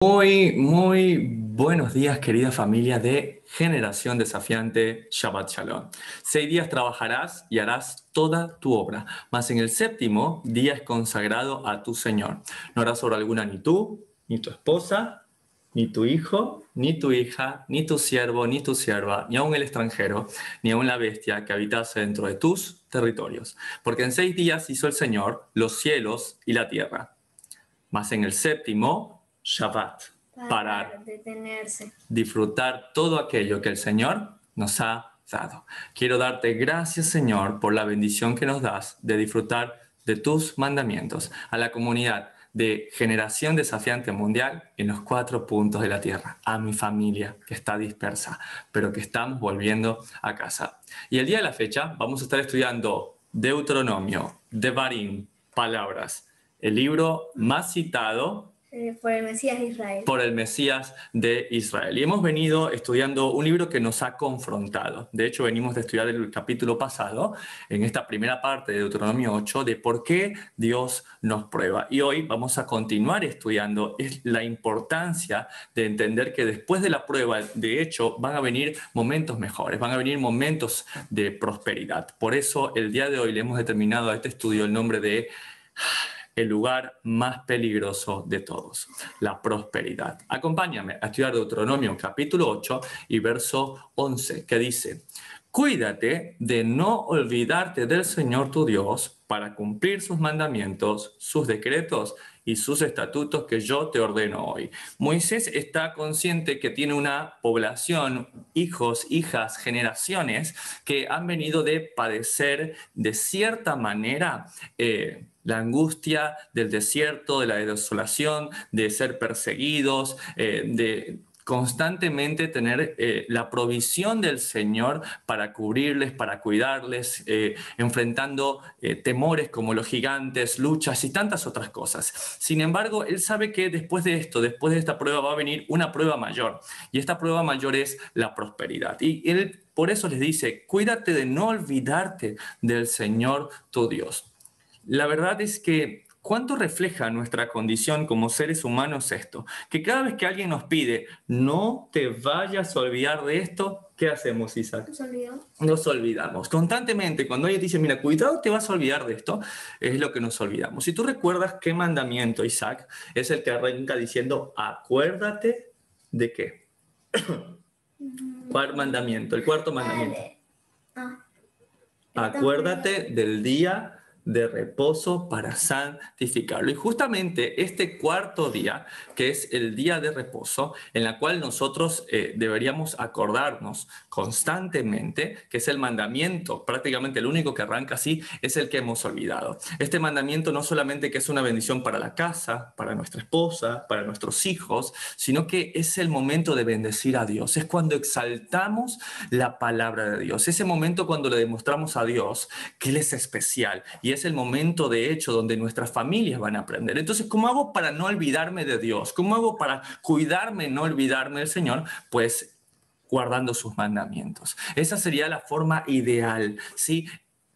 Muy buenos días, querida familia de Generación Desafiante. Shabbat Shalom. 6 días trabajarás y harás toda tu obra, mas en el séptimo día es consagrado a tu Señor. No harás obra alguna ni tú, ni tu esposa, ni tu hijo, ni tu hija, ni tu siervo, ni tu sierva, ni aun el extranjero, ni aun la bestia que habitase dentro de tus territorios. Porque en 6 días hizo el Señor los cielos y la tierra. Mas en el séptimo, Shabbat, parar, detenerse. disfrutar todo aquello que el Señor nos ha dado. Quiero darte gracias, Señor, por la bendición que nos das de disfrutar de tus mandamientos a la comunidad de Generación Desafiante Mundial en los 4 puntos de la tierra, a mi familia que está dispersa, pero que estamos volviendo a casa. Y el día de la fecha vamos a estar estudiando Deuteronomio, Devarim, Palabras, el libro más citado por el Mesías de Israel. por el Mesías de Israel. Y hemos venido estudiando un libro que nos ha confrontado. De hecho, venimos de estudiar el capítulo pasado, en esta primera parte de Deuteronomio 8, de por qué Dios nos prueba. Y hoy vamos a continuar estudiando la importancia de entender que después de la prueba, de hecho, van a venir momentos mejores, van a venir momentos de prosperidad. Por eso, el día de hoy le hemos determinado a este estudio el nombre de el lugar más peligroso de todos, la prosperidad. Acompáñame a estudiar Deuteronomio capítulo 8 y verso 11, que dice: cuídate de no olvidarte del Señor tu Dios para cumplir sus mandamientos, sus decretos y sus estatutos que yo te ordeno hoy. Moisés está consciente que tiene una población, hijos, hijas, generaciones que han venido de padecer de cierta manera la angustia del desierto, de la desolación, de ser perseguidos, de constantemente tener la provisión del Señor para cubrirles, para cuidarles, enfrentando temores como los gigantes, luchas y tantas otras cosas. Sin embargo, él sabe que después de esto, después de esta prueba, va a venir una prueba mayor. Y esta prueba mayor es la prosperidad. Y él por eso les dice: cuídate de no olvidarte del Señor tu Dios. La verdad es que ¿cuánto refleja nuestra condición como seres humanos esto? Que cada vez que alguien nos pide, no te vayas a olvidar de esto, ¿qué hacemos, Isaac? Nos olvidamos. Constantemente, cuando alguien dice, mira, cuidado, te vas a olvidar de esto, es lo que nos olvidamos. Si tú recuerdas qué mandamiento, Isaac, es el que arranca diciendo, acuérdate de qué. ¿Cuál mandamiento? El cuarto mandamiento. Acuérdate del día de reposo para santificarlo. Y justamente este cuarto día, que es el día de reposo, en la cual nosotros deberíamos acordarnos constantemente, que es el mandamiento, prácticamente el único que arranca así, es el que hemos olvidado. Este mandamiento no solamente que es una bendición para la casa, para nuestra esposa, para nuestros hijos, sino que es el momento de bendecir a Dios. Es cuando exaltamos la palabra de Dios. Ese momento cuando le demostramos a Dios que Él es especial, y es el momento de hecho donde nuestras familias van a aprender. Entonces, ¿cómo hago para no olvidarme de Dios? ¿Cómo hago para cuidarme, no olvidarme del Señor? Pues guardando sus mandamientos. Esa sería la forma ideal, ¿sí?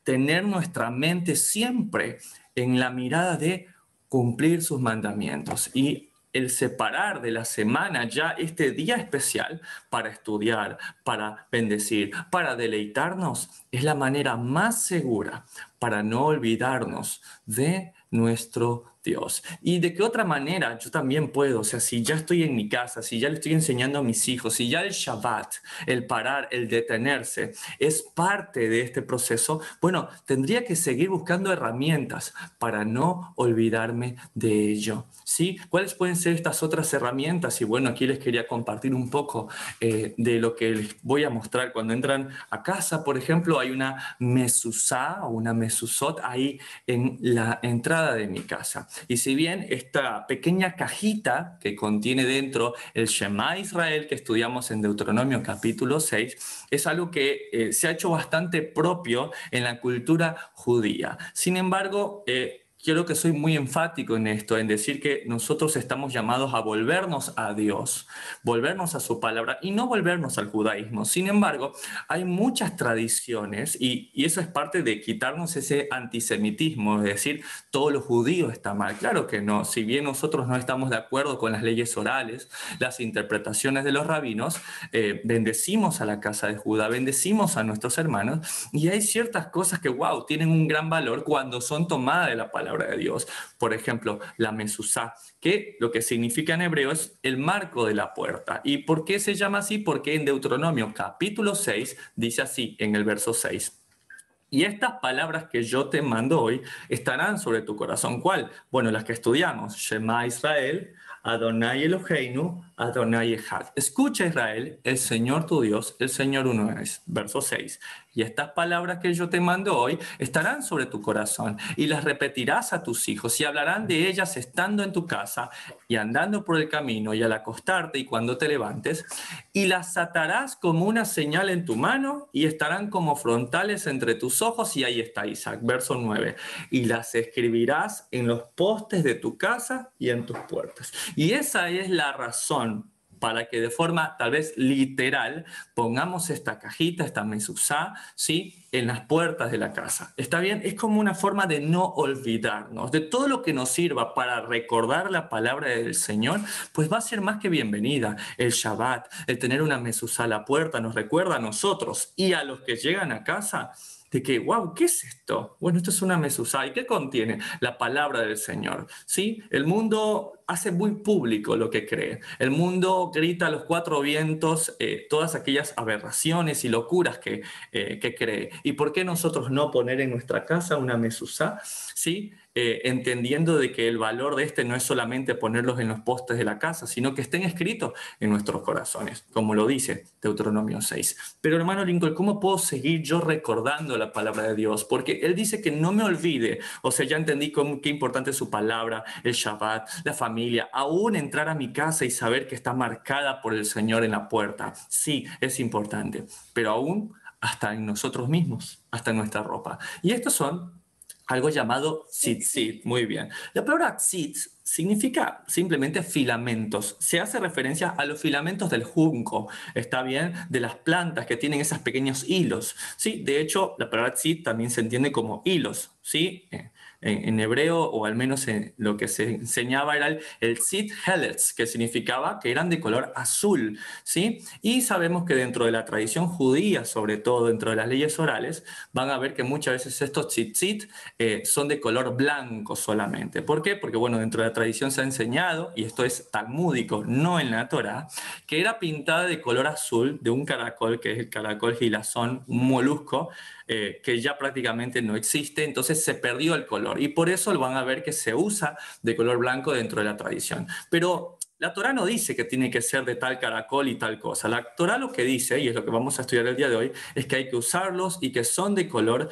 Tener nuestra mente siempre en la mirada de cumplir sus mandamientos y el separar de la semana ya este día especial para estudiar, para bendecir, para deleitarnos, es la manera más segura para no olvidarnos de nuestro Dios. ¿Y de qué otra manera yo también puedo? O sea, si ya estoy en mi casa, si ya le estoy enseñando a mis hijos, si ya el Shabbat, el parar, el detenerse, es parte de este proceso, bueno, tendría que seguir buscando herramientas para no olvidarme de ello, ¿sí? ¿Cuáles pueden ser estas otras herramientas? Y bueno, aquí les quería compartir un poco de lo que les voy a mostrar. Cuando entran a casa, por ejemplo, hay una mezuzá o una mezuzot ahí en la entrada de mi casa. Y si bien esta pequeña cajita que contiene dentro el Shema Israel que estudiamos en Deuteronomio capítulo 6, es algo que se ha hecho bastante propio en la cultura judía. Sin embargo, quiero que soy muy enfático en esto, en decir que nosotros estamos llamados a volvernos a Dios, volvernos a su palabra y no volvernos al judaísmo. Sin embargo, hay muchas tradiciones y eso es parte de quitarnos ese antisemitismo, es decir, todo lo judío está mal. Claro que no, si bien nosotros no estamos de acuerdo con las leyes orales, las interpretaciones de los rabinos, bendecimos a la casa de Judá, bendecimos a nuestros hermanos y hay ciertas cosas que, wow, tienen un gran valor cuando son tomadas de la palabra de Dios. Por ejemplo, la mezuzá, que lo que significa en hebreo es el marco de la puerta. ¿Y por qué se llama así? Porque en Deuteronomio capítulo 6 dice así en el verso 6. Y estas palabras que yo te mando hoy estarán sobre tu corazón. ¿Cuál? Bueno, las que estudiamos. Shema Israel, Adonai Eloheinu, Adonai Echad. Escucha Israel, el Señor tu Dios, el Señor uno es. Verso 6. Y estas palabras que yo te mando hoy estarán sobre tu corazón y las repetirás a tus hijos y hablarán de ellas estando en tu casa y andando por el camino y al acostarte y cuando te levantes, y las atarás como una señal en tu mano y estarán como frontales entre tus ojos. Y ahí está Isaac, verso 9. Y las escribirás en los postes de tu casa y en tus puertas. Y esa es la razón para que de forma tal vez literal pongamos esta cajita, esta mezuzá, ¿sí?, en las puertas de la casa. ¿Está bien? Es como una forma de no olvidarnos de todo lo que nos sirva para recordar la palabra del Señor, pues va a ser más que bienvenida. El Shabbat, el tener una mezuzá a la puerta nos recuerda a nosotros y a los que llegan a casa de que, wow, ¿qué es esto? Bueno, esto es una mezuzá. ¿Y qué contiene? La palabra del Señor. ¿Sí? El mundo hace muy público lo que cree. El mundo grita a los cuatro vientos todas aquellas aberraciones y locuras que cree. ¿Y por qué nosotros no poner en nuestra casa una mezuzá? ¿Sí? Entendiendo de que el valor de este no es solamente ponerlos en los postes de la casa, sino que estén escritos en nuestros corazones, como lo dice Deuteronomio 6. Pero hermano Lincoln, ¿cómo puedo seguir yo recordando la palabra de Dios? Porque él dice que no me olvide. O sea, ya entendí qué importante es su palabra, el Shabbat, la familia, aún entrar a mi casa y saber que está marcada por el Señor en la puerta. Sí, es importante, pero aún hasta en nosotros mismos, hasta en nuestra ropa. Y estos son algo llamado tzitzit. Muy bien. La palabra tzitz significa simplemente filamentos. Se hace referencia a los filamentos del junco, ¿está bien? De las plantas que tienen esos pequeños hilos. Sí, de hecho, la palabra tzit también se entiende como hilos, ¿sí? En hebreo, o al menos en lo que se enseñaba, era el tzit heletz, que significaba que eran de color azul, ¿sí? Y sabemos que dentro de la tradición judía, sobre todo dentro de las leyes orales, van a ver que muchas veces estos tzitzit son de color blanco solamente. ¿Por qué? Porque, bueno, dentro de la tradición se ha enseñado, y esto es talmúdico, no en la Torá, que era pintada de color azul de un caracol, que es el caracol gilazón, un molusco, que ya prácticamente no existe, entonces se perdió el color. Y por eso lo van a ver que se usa de color blanco dentro de la tradición. Pero la Torá no dice que tiene que ser de tal caracol y tal cosa. La Torá lo que dice, y es lo que vamos a estudiar el día de hoy, es que hay que usarlos y que son de color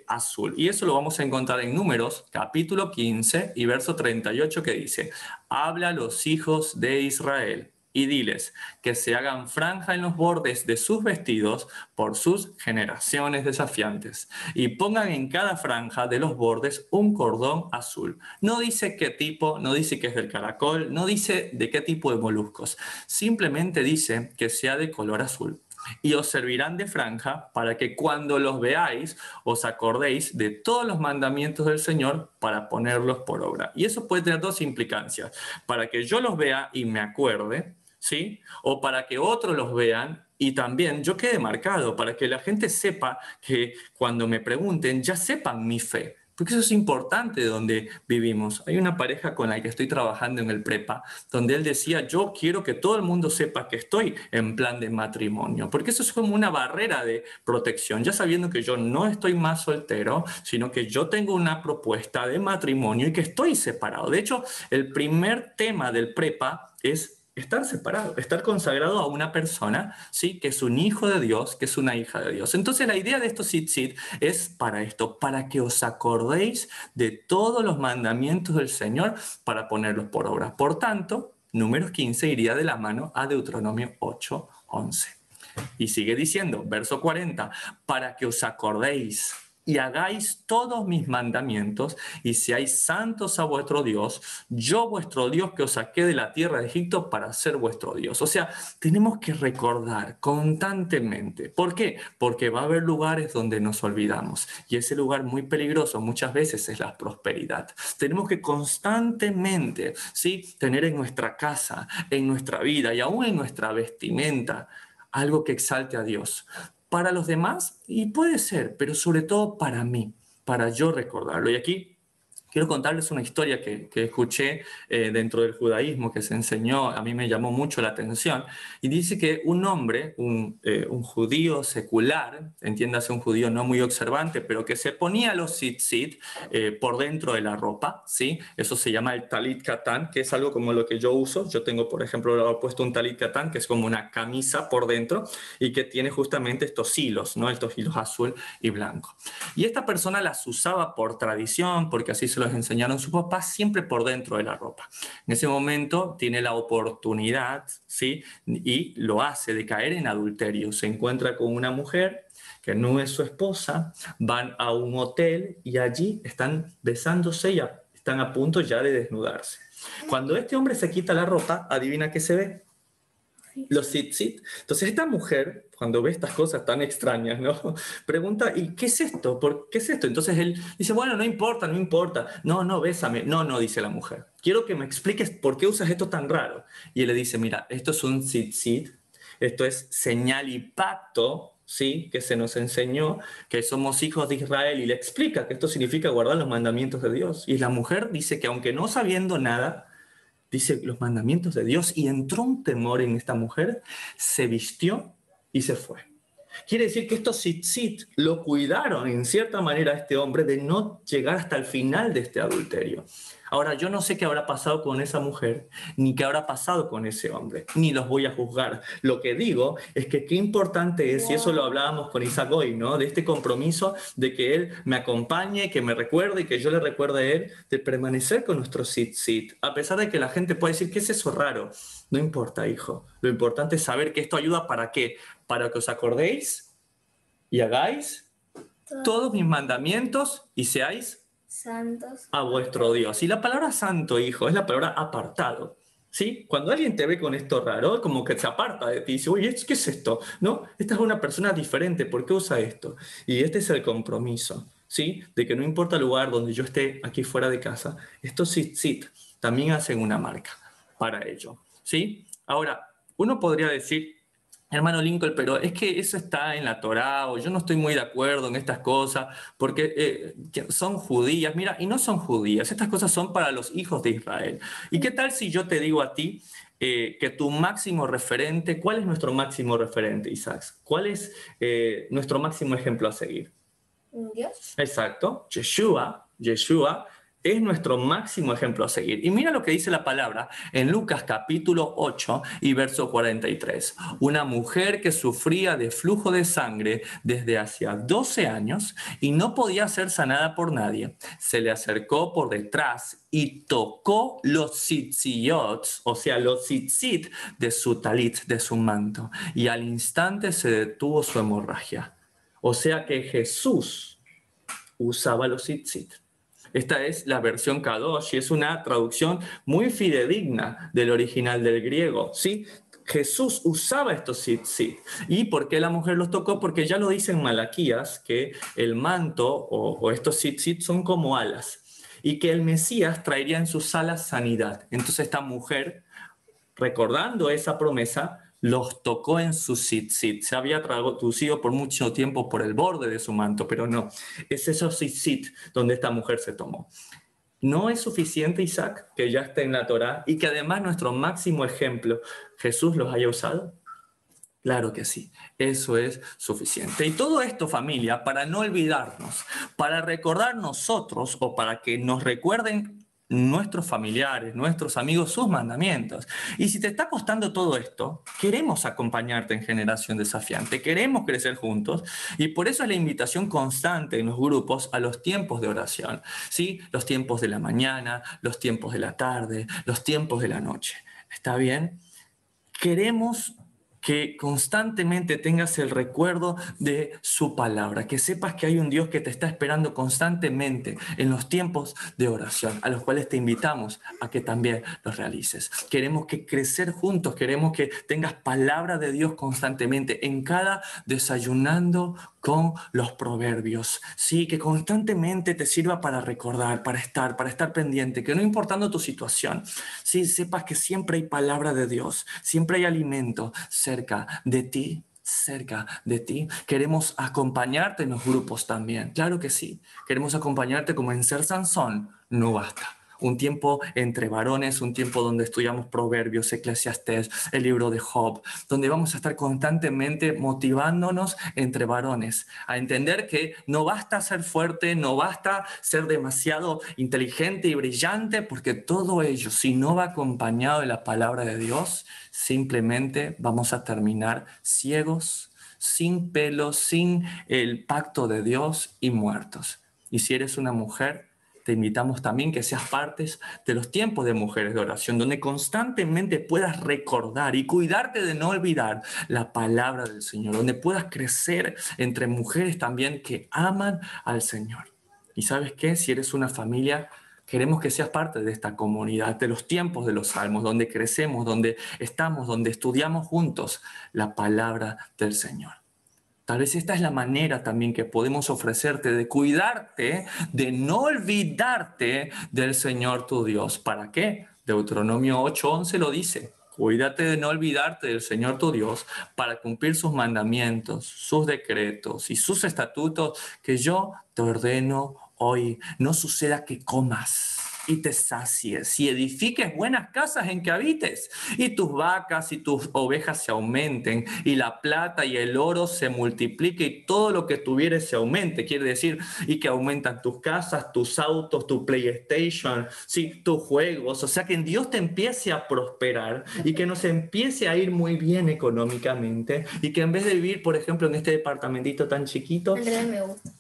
azul. Y eso lo vamos a encontrar en Números, capítulo 15 y verso 38, que dice: habla a los hijos de Israel y diles que se hagan franja en los bordes de sus vestidos por sus generaciones desafiantes, y pongan en cada franja de los bordes un cordón azul. No dice qué tipo, no dice que es del caracol, no dice de qué tipo de moluscos, simplemente dice que sea de color azul. Y os servirán de franja para que cuando los veáis os acordéis de todos los mandamientos del Señor para ponerlos por obra. Y eso puede tener dos implicancias: para que yo los vea y me acuerde, ¿sí? O para que otros los vean y también yo quede marcado, para que la gente sepa, que cuando me pregunten ya sepan mi fe. Porque eso es importante donde vivimos. Hay una pareja con la que estoy trabajando en el prepa, donde él decía: yo quiero que todo el mundo sepa que estoy en plan de matrimonio, porque eso es como una barrera de protección, ya sabiendo que yo no estoy más soltero, sino que yo tengo una propuesta de matrimonio y que estoy separado. De hecho, el primer tema del prepa es estar separado, estar consagrado a una persona, ¿sí?, que es un hijo de Dios, que es una hija de Dios. Entonces la idea de estos tzitzit es para esto, para que os acordéis de todos los mandamientos del Señor para ponerlos por obra. Por tanto, Números 15 iría de la mano a Deuteronomio 8:11. Y sigue diciendo, verso 40, para que os acordéis y hagáis todos mis mandamientos, y seáis santos a vuestro Dios, yo vuestro Dios que os saqué de la tierra de Egipto para ser vuestro Dios. O sea, tenemos que recordar constantemente. ¿Por qué? Porque va a haber lugares donde nos olvidamos, y ese lugar muy peligroso muchas veces es la prosperidad. Tenemos que constantemente, ¿sí?, tener en nuestra casa, en nuestra vida y aún en nuestra vestimenta algo que exalte a Dios. Para los demás, y puede ser, pero sobre todo para mí, para yo recordarlo. Y aquí quiero contarles una historia que escuché dentro del judaísmo, que se enseñó, a mí me llamó mucho la atención, y dice que un hombre, un judío secular, entiéndase un judío no muy observante, pero que se ponía los tzitzit por dentro de la ropa, ¿sí? Eso se llama el talit katán, que es algo como lo que yo uso. Yo tengo, por ejemplo, puesto un talit katán, que es como una camisa por dentro, y que tiene justamente estos hilos, ¿no? Estos hilos azul y blanco. Y esta persona las usaba por tradición, porque así se los enseñaron sus papás, siempre por dentro de la ropa. En ese momento tiene la oportunidad, ¿sí?, y lo hace, de caer en adulterio. Se encuentra con una mujer que no es su esposa, van a un hotel y allí están besándose y están a punto ya de desnudarse. Cuando este hombre se quita la ropa, adivina qué se ve. Los tzitzit. Entonces esta mujer, cuando ve estas cosas tan extrañas, ¿no?, pregunta, ¿y qué es esto? ¿Por qué es esto? Entonces él dice, bueno, no importa, no importa. No, no, bésame. No, no, dice la mujer. Quiero que me expliques por qué usas esto tan raro. Y él le dice, mira, esto es un tzitzit, esto es señal y pacto, ¿sí?, que se nos enseñó, que somos hijos de Israel, y le explica que esto significa guardar los mandamientos de Dios. Y la mujer dice que aunque no sabiendo nada, dice los mandamientos de Dios, y entró un temor en esta mujer, se vistió y se fue. Quiere decir que estos tzitzit lo cuidaron en cierta manera a este hombre de no llegar hasta el final de este adulterio. Ahora, yo no sé qué habrá pasado con esa mujer, ni qué habrá pasado con ese hombre, ni los voy a juzgar. Lo que digo es que qué importante es, y eso lo hablábamos con Isaac hoy, ¿no?, de este compromiso de que él me acompañe, que me recuerde y que yo le recuerde a él, de permanecer con nuestros tzitzit. A pesar de que la gente puede decir, ¿qué es eso raro? No importa, hijo. Lo importante es saber que esto ayuda ¿para qué? Para que os acordéis y hagáis todos mis mandamientos y seáis santos a vuestro Dios. Y la palabra santo, hijo, es la palabra apartado. ¿Sí? Cuando alguien te ve con esto raro, como que se aparta de ti y dice, oye, ¿qué es esto? ¿No? Esta es una persona diferente, ¿por qué usa esto? Y este es el compromiso, ¿sí?, de que no importa el lugar donde yo esté aquí fuera de casa, estos tzitzit también hacen una marca para ello, ¿sí? Ahora, uno podría decir, hermano Lincoln, pero es que eso está en la Torá, o yo no estoy muy de acuerdo en estas cosas, porque son judías. Mira, y no son judías, estas cosas son para los hijos de Israel. ¿Y qué tal si yo te digo a ti que tu máximo referente, cuál es nuestro máximo referente, Isaac? ¿Cuál es nuestro máximo ejemplo a seguir? Dios. Exacto, Yeshua es nuestro máximo ejemplo a seguir. Y mira lo que dice la palabra en Lucas capítulo 8 y verso 43. Una mujer que sufría de flujo de sangre desde hacía 12 años y no podía ser sanada por nadie, se le acercó por detrás y tocó los tzitzit, o sea, los tzitzit de su talit, de su manto, y al instante se detuvo su hemorragia. O sea que Jesús usaba los tzitzit. Esta es la versión Kadosh y es una traducción muy fidedigna del original del griego, ¿sí? Jesús usaba estos tzitzit. ¿Y por qué la mujer los tocó? Porque ya lo dice en Malaquías, que el manto o estos tzitzit son como alas y que el Mesías traería en sus alas sanidad. Entonces esta mujer, recordando esa promesa, los tocó en su tzitzit. Se había traducido por mucho tiempo por el borde de su manto, pero no, es esos tzitzit donde esta mujer se tomó. ¿No es suficiente, Isaac, que ya esté en la Torá y que además nuestro máximo ejemplo, Jesús, los haya usado? Claro que sí, eso es suficiente. Y todo esto, familia, para no olvidarnos, para recordar nosotros o para que nos recuerden nuestros familiares, nuestros amigos, sus mandamientos. Y si te está costando todo esto, queremos acompañarte en Generación Desafiante, queremos crecer juntos y por eso es la invitación constante en los grupos a los tiempos de oración, ¿sí? Los tiempos de la mañana, los tiempos de la tarde, los tiempos de la noche. ¿Está bien? Queremos que constantemente tengas el recuerdo de su palabra, que sepas que hay un Dios que te está esperando constantemente en los tiempos de oración, a los cuales te invitamos a que también los realices. Queremos que crecer juntos, queremos que tengas palabra de Dios constantemente en cada desayunando con los proverbios, sí, que constantemente te sirva para recordar, para estar pendiente, que no importando tu situación, sí, sepas que siempre hay palabra de Dios, siempre hay alimento cerca de ti. Cerca de ti. Queremos acompañarte en los grupos también. Claro que sí. Queremos acompañarte como en Ser Sansón. No basta. Un tiempo entre varones, un tiempo donde estudiamos Proverbios, Eclesiastés, el libro de Job, donde vamos a estar constantemente motivándonos entre varones a entender que no basta ser fuerte, no basta ser demasiado inteligente y brillante, porque todo ello, si no va acompañado de la palabra de Dios, simplemente vamos a terminar ciegos, sin pelo, sin el pacto de Dios y muertos. Y si eres una mujer, te invitamos también que seas parte de los tiempos de mujeres de oración, donde constantemente puedas recordar y cuidarte de no olvidar la palabra del Señor, donde puedas crecer entre mujeres también que aman al Señor. Y ¿sabes qué? Si eres una familia, queremos que seas parte de esta comunidad, de los tiempos de los salmos, donde crecemos, donde estamos, donde estudiamos juntos la palabra del Señor. Tal vez esta es la manera también que podemos ofrecerte de cuidarte, de no olvidarte del Señor tu Dios. ¿Para qué? Deuteronomio 8:11 lo dice. Cuídate de no olvidarte del Señor tu Dios para cumplir sus mandamientos, sus decretos y sus estatutos que yo te ordeno hoy. No suceda que comas y te sacies y edifiques buenas casas en que habites y tus vacas y tus ovejas se aumenten y la plata y el oro se multiplique y todo lo que tuvieres se aumente. Quiere decir, y que aumentan tus casas, tus autos, tu PlayStation, sí, tus juegos. O sea, que en Dios te empiece a prosperar y que nos empiece a ir muy bien económicamente y que en vez de vivir, por ejemplo, en este departamentito tan chiquito, En realidad me gusta.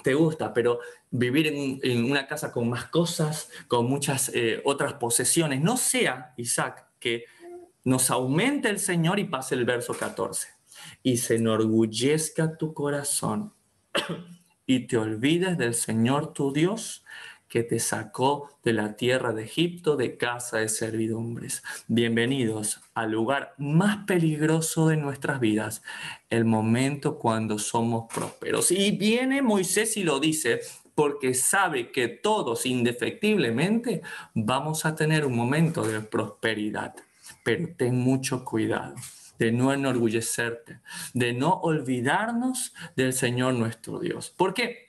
te gusta, pero vivir en una casa con más cosas, con muchas otras posesiones, no sea, Isaac, que nos aumente el Señor y pase el verso 14, y se enorgullezca tu corazón y te olvides del Señor tu Dios, que te sacó de la tierra de Egipto, de casa de servidumbres. Bienvenidos al lugar más peligroso de nuestras vidas, el momento cuando somos prósperos. Y viene Moisés y lo dice, porque sabe que todos indefectiblemente vamos a tener un momento de prosperidad. Pero ten mucho cuidado de no enorgullecerte, de no olvidarnos del Señor nuestro Dios. ¿Por qué?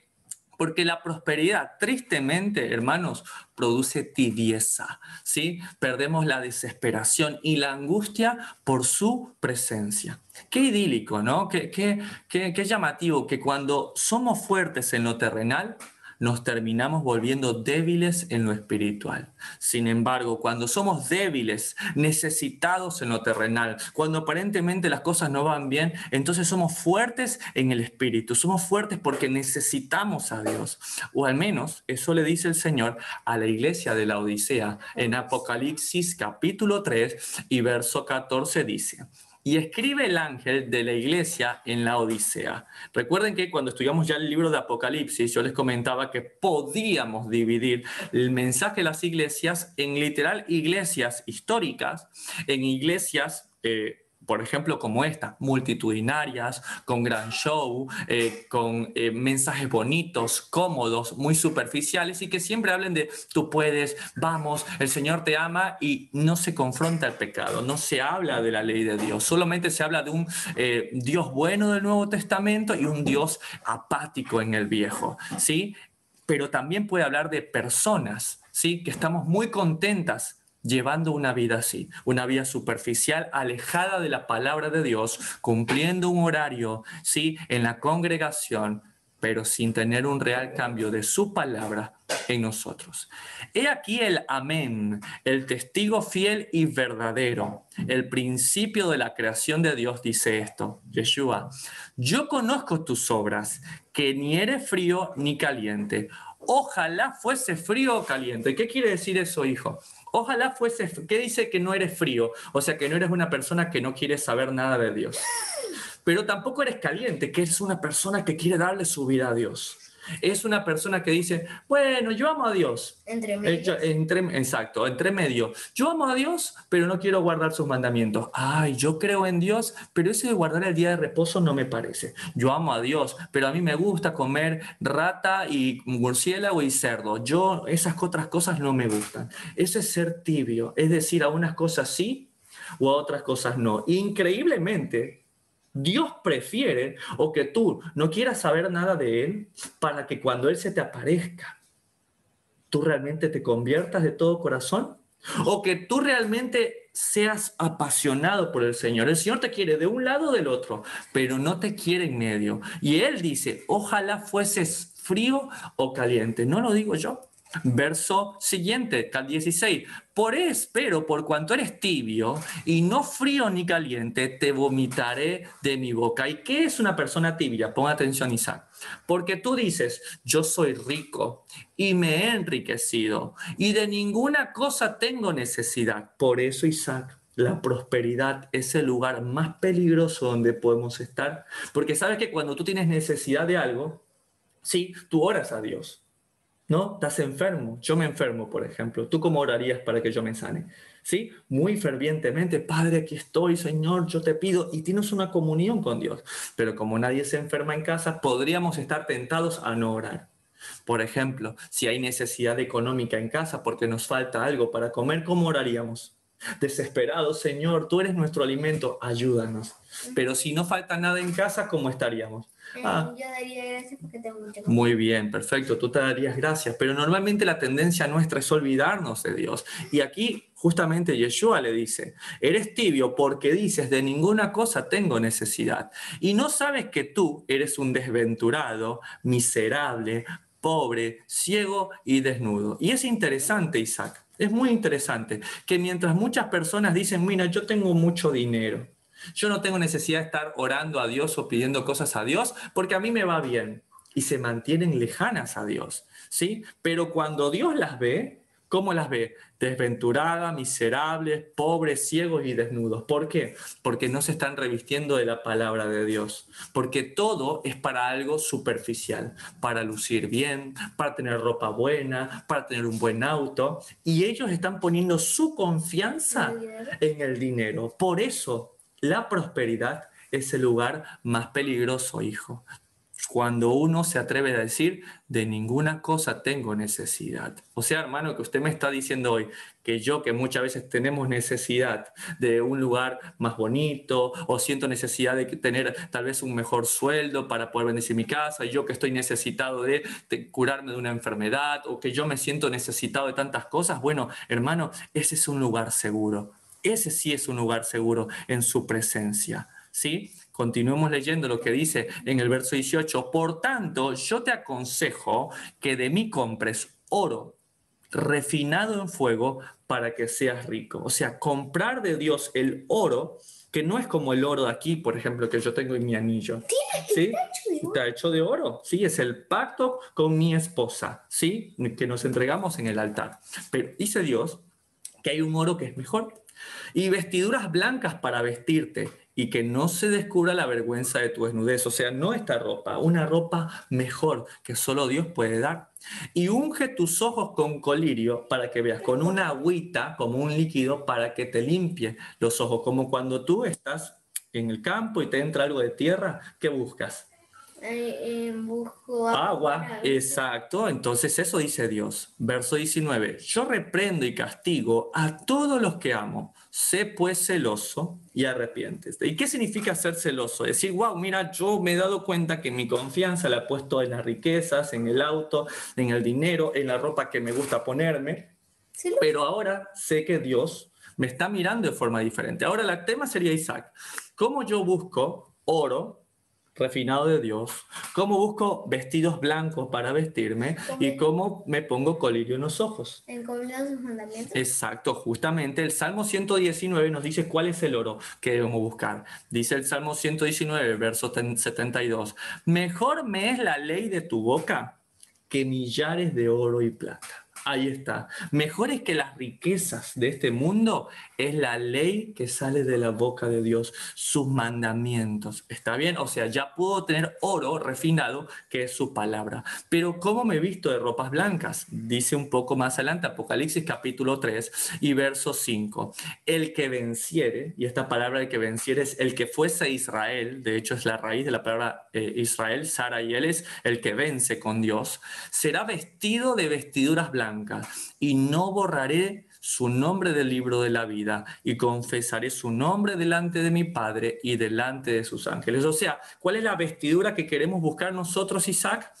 Porque la prosperidad, tristemente, hermanos, produce tibieza, ¿sí? Perdemos la desesperación y la angustia por su presencia. Qué idílico, ¿no? Qué llamativo que cuando somos fuertes en lo terrenal, nos terminamos volviendo débiles en lo espiritual. Sin embargo, cuando somos débiles, necesitados en lo terrenal, cuando aparentemente las cosas no van bien, entonces somos fuertes en el espíritu, somos fuertes porque necesitamos a Dios. O al menos eso le dice el Señor a la iglesia de la Odisea. En Apocalipsis capítulo 3 y verso 14 dice: y escribe el ángel de la iglesia en la Odisea. Recuerden que cuando estudiamos ya el libro de Apocalipsis, yo les comentaba que podíamos dividir el mensaje de las iglesias en literal iglesias históricas, en iglesias por ejemplo, como esta, multitudinarias, con gran show, con mensajes bonitos, cómodos, muy superficiales y que siempre hablen de tú puedes, vamos, el Señor te ama y no se confronta el pecado, no se habla de la ley de Dios, solamente se habla de un Dios bueno del Nuevo Testamento y un Dios apático en el Viejo, ¿sí? Pero también puede hablar de personas, ¿sí? Que estamos muy contentas llevando una vida así, una vida superficial, alejada de la palabra de Dios, cumpliendo un horario, sí, en la congregación, pero sin tener un real cambio de su palabra en nosotros. He aquí el amén, el testigo fiel y verdadero, el principio de la creación de Dios dice esto, Yeshua: yo conozco tus obras, que ni eres frío ni caliente. Ojalá fuese frío o caliente. ¿Qué quiere decir eso, hijo? Ojalá fuese, ¿qué dice que no eres frío? O sea, que no eres una persona que no quiere saber nada de Dios. Pero tampoco eres caliente, que eres una persona que quiere darle su vida a Dios. Es una persona que dice, bueno, yo amo a Dios. Entre medios. Exacto, entre medio. Yo amo a Dios, pero no quiero guardar sus mandamientos. Ay, yo creo en Dios, pero eso de guardar el día de reposo no me parece. Yo amo a Dios, pero a mí me gusta comer rata y murciélago y cerdo. Esas otras cosas no me gustan. Eso es ser tibio, es decir, a unas cosas sí o a otras cosas no. Increíblemente, Dios prefiere o que tú no quieras saber nada de Él para que cuando Él se te aparezca, tú realmente te conviertas de todo corazón o que tú realmente seas apasionado por el Señor. El Señor te quiere de un lado o del otro, pero no te quiere en medio. Y Él dice, ojalá fueses frío o caliente. No lo digo yo. Verso siguiente, 16. Pero por cuanto eres tibio y no frío ni caliente, te vomitaré de mi boca. ¿Y qué es una persona tibia? Pon atención, Isaac. Porque tú dices, yo soy rico y me he enriquecido y de ninguna cosa tengo necesidad. Por eso, Isaac, la prosperidad es el lugar más peligroso donde podemos estar. Porque sabes que cuando tú tienes necesidad de algo, sí, tú oras a Dios. ¿No? Estás enfermo. Yo me enfermo, por ejemplo. ¿Tú cómo orarías para que yo me sane? ¿Sí? Muy fervientemente. Padre, aquí estoy, Señor, yo te pido. Y tienes una comunión con Dios. Pero como nadie se enferma en casa, podríamos estar tentados a no orar. Por ejemplo, si hay necesidad económica en casa porque nos falta algo para comer, ¿cómo oraríamos? Desesperados, Señor, tú eres nuestro alimento, ayúdanos. Pero si no falta nada en casa, ¿cómo estaríamos? Yo daría gracias porque tengo mucha comida. Muy bien, perfecto, tú te darías gracias, pero normalmente la tendencia nuestra es olvidarnos de Dios. Y aquí justamente Yeshua le dice, eres tibio porque dices, de ninguna cosa tengo necesidad. Y no sabes que tú eres un desventurado, miserable, pobre, ciego y desnudo. Y es interesante, Isaac, es muy interesante que mientras muchas personas dicen, mira, yo tengo mucho dinero, yo no tengo necesidad de estar orando a Dios o pidiendo cosas a Dios porque a mí me va bien. Y se mantienen lejanas a Dios, ¿sí? Pero cuando Dios las ve, ¿cómo las ve? Desventuradas, miserables, pobres, ciegos y desnudos. ¿Por qué? Porque no se están revistiendo de la palabra de Dios. Porque todo es para algo superficial, para lucir bien, para tener ropa buena, para tener un buen auto. Y ellos están poniendo su confianza en el dinero. Por eso la prosperidad es el lugar más peligroso, hijo. Cuando uno se atreve a decir, de ninguna cosa tengo necesidad. O sea, hermano, que usted me está diciendo hoy que muchas veces tenemos necesidad de un lugar más bonito, o siento necesidad de tener tal vez un mejor sueldo para poder bendecir mi casa, y yo que estoy necesitado de curarme de una enfermedad, o que yo me siento necesitado de tantas cosas. Bueno, hermano, ese es un lugar seguro. Ese sí es un lugar seguro en su presencia, ¿sí? Continuemos leyendo lo que dice en el verso 18. Por tanto, yo te aconsejo que de mí compres oro refinado en fuego para que seas rico. O sea, comprar de Dios el oro, que no es como el oro de aquí, por ejemplo, que yo tengo en mi anillo. ¿Sí? Está hecho de oro. Sí, es el pacto con mi esposa, ¿sí? Que nos entregamos en el altar. Pero dice Dios que hay un oro que es mejor. Y vestiduras blancas para vestirte y que no se descubra la vergüenza de tu desnudez. O sea, no esta ropa, una ropa mejor que solo Dios puede dar. Y unge tus ojos con colirio para que veas, con una agüita, como un líquido, para que te limpie los ojos. Como cuando tú estás en el campo y te entra algo de tierra, ¿qué buscas? Busco Agua, exacto. Entonces eso dice Dios. Verso 19. Yo reprendo y castigo a todos los que amo. Sé pues celoso y arrepiéntete. ¿Y qué significa ser celoso? Decir, wow, mira, yo me he dado cuenta que mi confianza la he puesto en las riquezas, en el auto, en el dinero, en la ropa que me gusta ponerme. ¿Sí? Pero ahora sé que Dios me está mirando de forma diferente. Ahora el tema sería, Isaac, ¿cómo yo busco oro refinado de Dios? ¿Cómo busco vestidos blancos para vestirme? ¿Y cómo me pongo colirio en los ojos? En comida de sus mandamientos. Exacto, justamente el Salmo 119 nos dice cuál es el oro que debemos buscar. Dice el Salmo 119, verso 72. Mejor me es la ley de tu boca que millares de oro y plata. Ahí está. Mejores que las riquezas de este mundo es la ley que sale de la boca de Dios, sus mandamientos. ¿Está bien? O sea, ya puedo tener oro refinado, que es su palabra. Pero ¿cómo me he visto de ropas blancas? Dice un poco más adelante, Apocalipsis capítulo 3 y verso 5. El que venciere, y esta palabra el que venciere es el que fuese Israel, de hecho es la raíz de la palabra Israel, Sara y él es el que vence con Dios, será vestido de vestiduras blancas y no borraré su nombre del libro de la vida y confesaré su nombre delante de mi Padre y delante de sus ángeles. O sea, ¿cuál es la vestidura que queremos buscar nosotros, Isaac?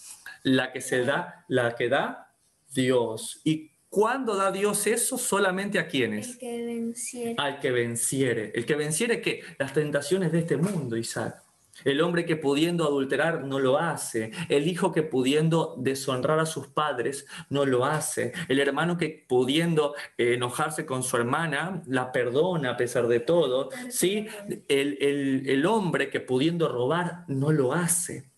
La que da Dios. ¿Y cuándo da Dios eso? Solamente a quienes. El que venciere. Al que venciere. El que venciere, ¿qué? Las tentaciones de este mundo, Isaac. El hombre que pudiendo adulterar no lo hace. El hijo que pudiendo deshonrar a sus padres no lo hace. El hermano que pudiendo enojarse con su hermana la perdona a pesar de todo. ¿Sí? El hombre que pudiendo robar no lo hace.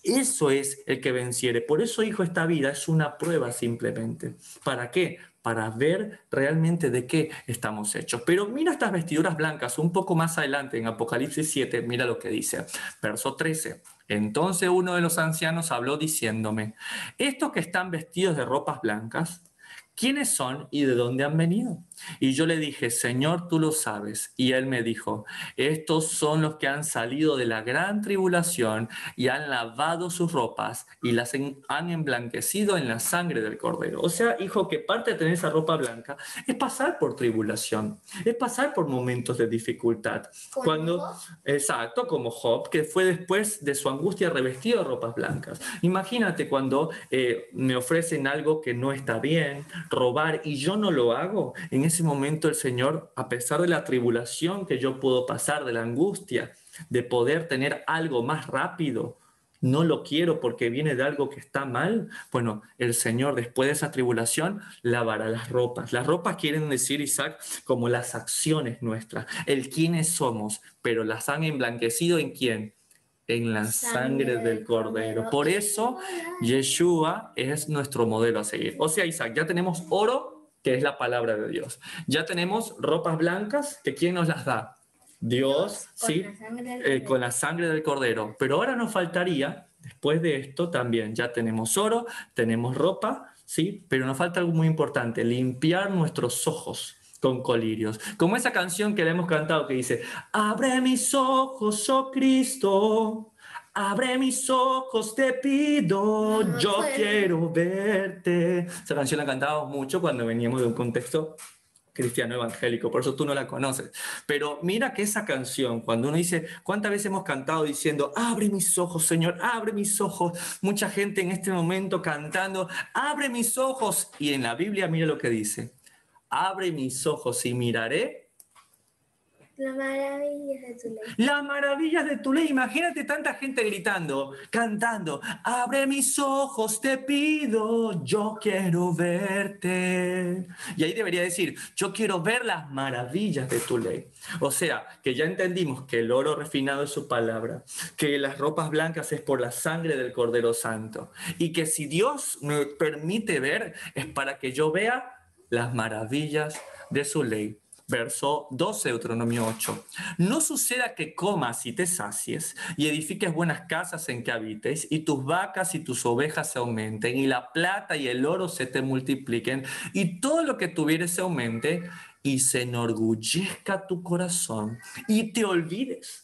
Eso es el que venciere. Por eso, hijo, esta vida es una prueba simplemente. ¿Para qué? Para ver realmente de qué estamos hechos. Pero mira estas vestiduras blancas, un poco más adelante en Apocalipsis 7, mira lo que dice, verso 13. Entonces uno de los ancianos habló diciéndome, estos que están vestidos de ropas blancas, ¿quiénes son y de dónde han venido? Y yo le dije, Señor, tú lo sabes. Y él me dijo, estos son los que han salido de la gran tribulación y han lavado sus ropas y las han emblanquecido en la sangre del Cordero. O sea, hijo, que parte de tener esa ropa blanca es pasar por tribulación, es pasar por momentos de dificultad. Exacto, como Job, que fue después de su angustia revestido de ropas blancas. Imagínate cuando me ofrecen algo que no está bien, robar, y yo no lo hago. En ese momento el Señor, a pesar de la tribulación que yo puedo pasar, de la angustia, de poder tener algo más rápido, no lo quiero porque viene de algo que está mal. Bueno, el Señor después de esa tribulación lavará las ropas. Las ropas quieren decir, Isaac, como las acciones nuestras, el quiénes somos, pero las han emblanquecido ¿en quién? En la sangre del Cordero. Por eso, Yeshua es nuestro modelo a seguir. O sea, Isaac, ya tenemos oro, que es la palabra de Dios. Ya tenemos ropas blancas, que ¿quién nos las da? Dios, ¿sí? Con la sangre del Cordero. Pero ahora nos faltaría, después de esto también, ya tenemos oro, tenemos ropa, ¿sí? Pero nos falta algo muy importante, limpiar nuestros ojos con colirios. Como esa canción que le hemos cantado que dice, abre mis ojos, oh Cristo, abre mis ojos, te pido, yo quiero verte. Esa canción la cantábamos mucho cuando veníamos de un contexto cristiano evangélico, por eso tú no la conoces. Pero mira que esa canción, cuando uno dice, ¿cuántas veces hemos cantado diciendo, abre mis ojos, Señor, abre mis ojos? Mucha gente en este momento cantando, abre mis ojos. Y en la Biblia mira lo que dice, abre mis ojos y miraré las maravillas de tu ley. Las maravillas de tu ley. Imagínate tanta gente gritando, cantando, abre mis ojos, te pido, yo quiero verte. Y ahí debería decir, yo quiero ver las maravillas de tu ley. O sea, que ya entendimos que el oro refinado es su palabra, que las ropas blancas es por la sangre del Cordero Santo, y que si Dios me permite ver, es para que yo vea las maravillas de su ley. Verso 12, Deuteronomio 8. No suceda que comas y te sacies y edifiques buenas casas en que habites y tus vacas y tus ovejas se aumenten y la plata y el oro se te multipliquen y todo lo que tuvieres se aumente y se enorgullezca tu corazón y te olvides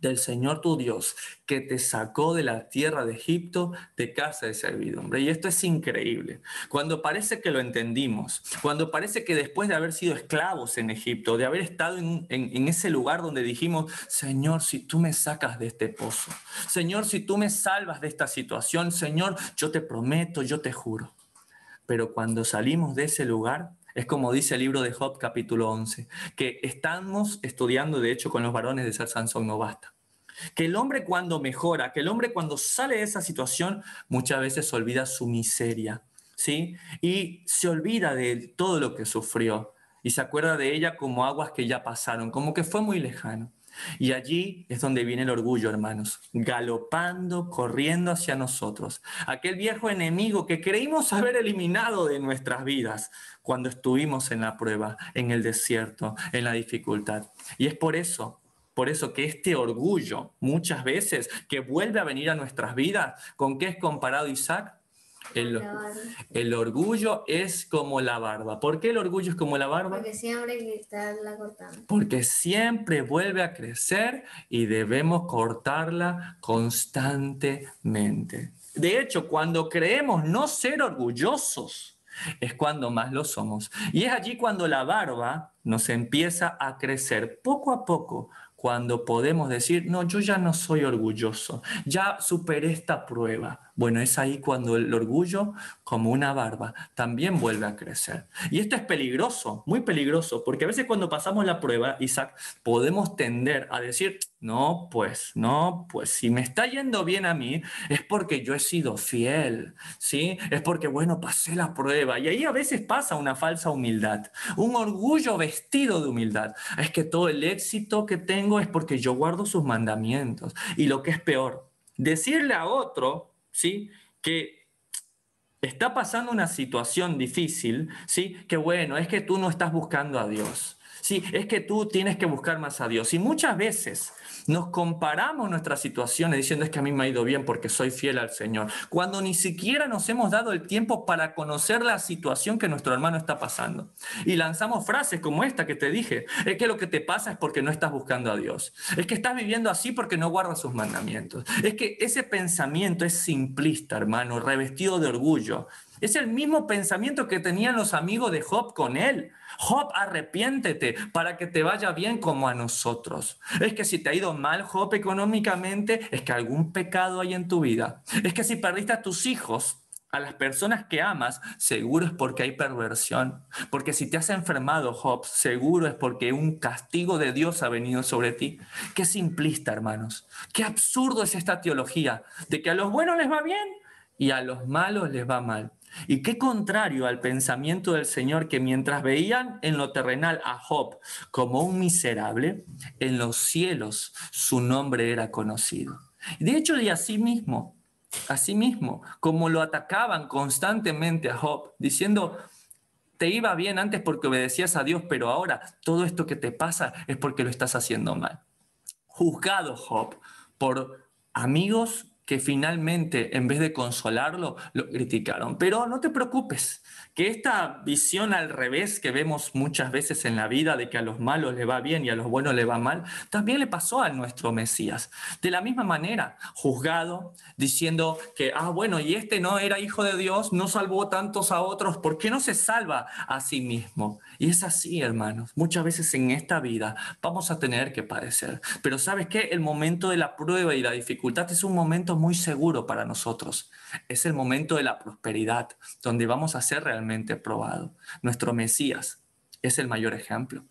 del Señor tu Dios, que te sacó de la tierra de Egipto, de casa de servidumbre. Y esto es increíble. Cuando parece que lo entendimos, cuando parece que después de haber sido esclavos en Egipto, de haber estado en ese lugar donde dijimos, Señor, si tú me sacas de este pozo, Señor, si tú me salvas de esta situación, Señor, yo te prometo, yo te juro. Pero cuando salimos de ese lugar, es como dice el libro de Job, capítulo 11, que estamos estudiando, de hecho, con los varones de ser Sansón no basta. Que el hombre cuando mejora, que el hombre cuando sale de esa situación, muchas veces olvida su miseria, ¿sí? Y se olvida de todo lo que sufrió y se acuerda de ella como aguas que ya pasaron, como que fue muy lejano. Y allí es donde viene el orgullo, hermanos, galopando, corriendo hacia nosotros. Aquel viejo enemigo que creímos haber eliminado de nuestras vidas cuando estuvimos en la prueba, en el desierto, en la dificultad. Y es por eso que este orgullo, muchas veces, que vuelve a venir a nuestras vidas, ¿con qué es comparado Isaac? El orgullo es como la barba. ¿Por qué el orgullo es como la barba? Porque siempre hay que estarla cortando. Porque siempre vuelve a crecer y debemos cortarla constantemente. De hecho, cuando creemos no ser orgullosos, es cuando más lo somos. Y es allí cuando la barba nos empieza a crecer poco a poco, cuando podemos decir, no, yo ya no soy orgulloso, ya superé esta prueba. Bueno, es ahí cuando el orgullo, como una barba, también vuelve a crecer. Y esto es peligroso, muy peligroso, porque a veces cuando pasamos la prueba, Isaac, podemos tender a decir, no, pues, si me está yendo bien a mí, es porque yo he sido fiel, ¿sí? Es porque, bueno, pasé la prueba. Y ahí a veces pasa una falsa humildad, un orgullo vestido de humildad. Es que todo el éxito que tengo es porque yo guardo sus mandamientos. Y lo que es peor, decirle a otro, ¿sí?, que está pasando una situación difícil, ¿sí?, que bueno, es que tú no estás buscando a Dios. Sí, es que tú tienes que buscar más a Dios. Y muchas veces nos comparamos nuestras situaciones diciendo es que a mí me ha ido bien porque soy fiel al Señor, cuando ni siquiera nos hemos dado el tiempo para conocer la situación que nuestro hermano está pasando. Y lanzamos frases como esta que te dije, es que lo que te pasa es porque no estás buscando a Dios. Es que estás viviendo así porque no guardas sus mandamientos. Es que ese pensamiento es simplista, hermano, revestido de orgullo. Es el mismo pensamiento que tenían los amigos de Job con él. Job, arrepiéntete para que te vaya bien como a nosotros. Es que si te ha ido mal, Job, económicamente, es que algún pecado hay en tu vida. Es que si perdiste a tus hijos, a las personas que amas, seguro es porque hay perversión. Porque si te has enfermado, Job, seguro es porque un castigo de Dios ha venido sobre ti. Qué simplista, hermanos. Qué absurdo es esta teología de que a los buenos les va bien y a los malos les va mal. Y qué contrario al pensamiento del Señor, que mientras veían en lo terrenal a Job como un miserable, en los cielos su nombre era conocido. De hecho, y así mismo, como lo atacaban constantemente a Job, diciendo, te iba bien antes porque obedecías a Dios, pero ahora todo esto que te pasa es porque lo estás haciendo mal. Juzgado Job por amigos que finalmente, en vez de consolarlo, lo criticaron. Pero no te preocupes, que esta visión al revés que vemos muchas veces en la vida, de que a los malos le va bien y a los buenos le va mal, también le pasó a nuestro Mesías. De la misma manera, juzgado, diciendo que, bueno, y este no era hijo de Dios, no salvó tantos a otros, ¿por qué no se salva a sí mismo? Y es así, hermanos, muchas veces en esta vida vamos a tener que padecer. Pero ¿sabes qué? El momento de la prueba y la dificultad es un momento muy seguro para nosotros. Es el momento de la prosperidad, donde vamos a ser realmente probados. Nuestro Mesías es el mayor ejemplo,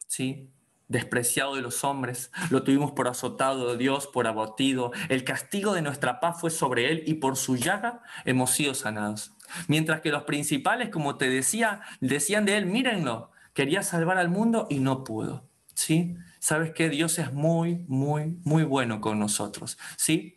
¿sí? Despreciado de los hombres, lo tuvimos por azotado de Dios, por abatido. El castigo de nuestra paz fue sobre él y por su llaga hemos sido sanados. Mientras que los principales, como te decía, decían de él, mírenlo, quería salvar al mundo y no pudo, ¿sí? ¿Sabes qué? Dios es muy, muy, muy bueno con nosotros, ¿sí?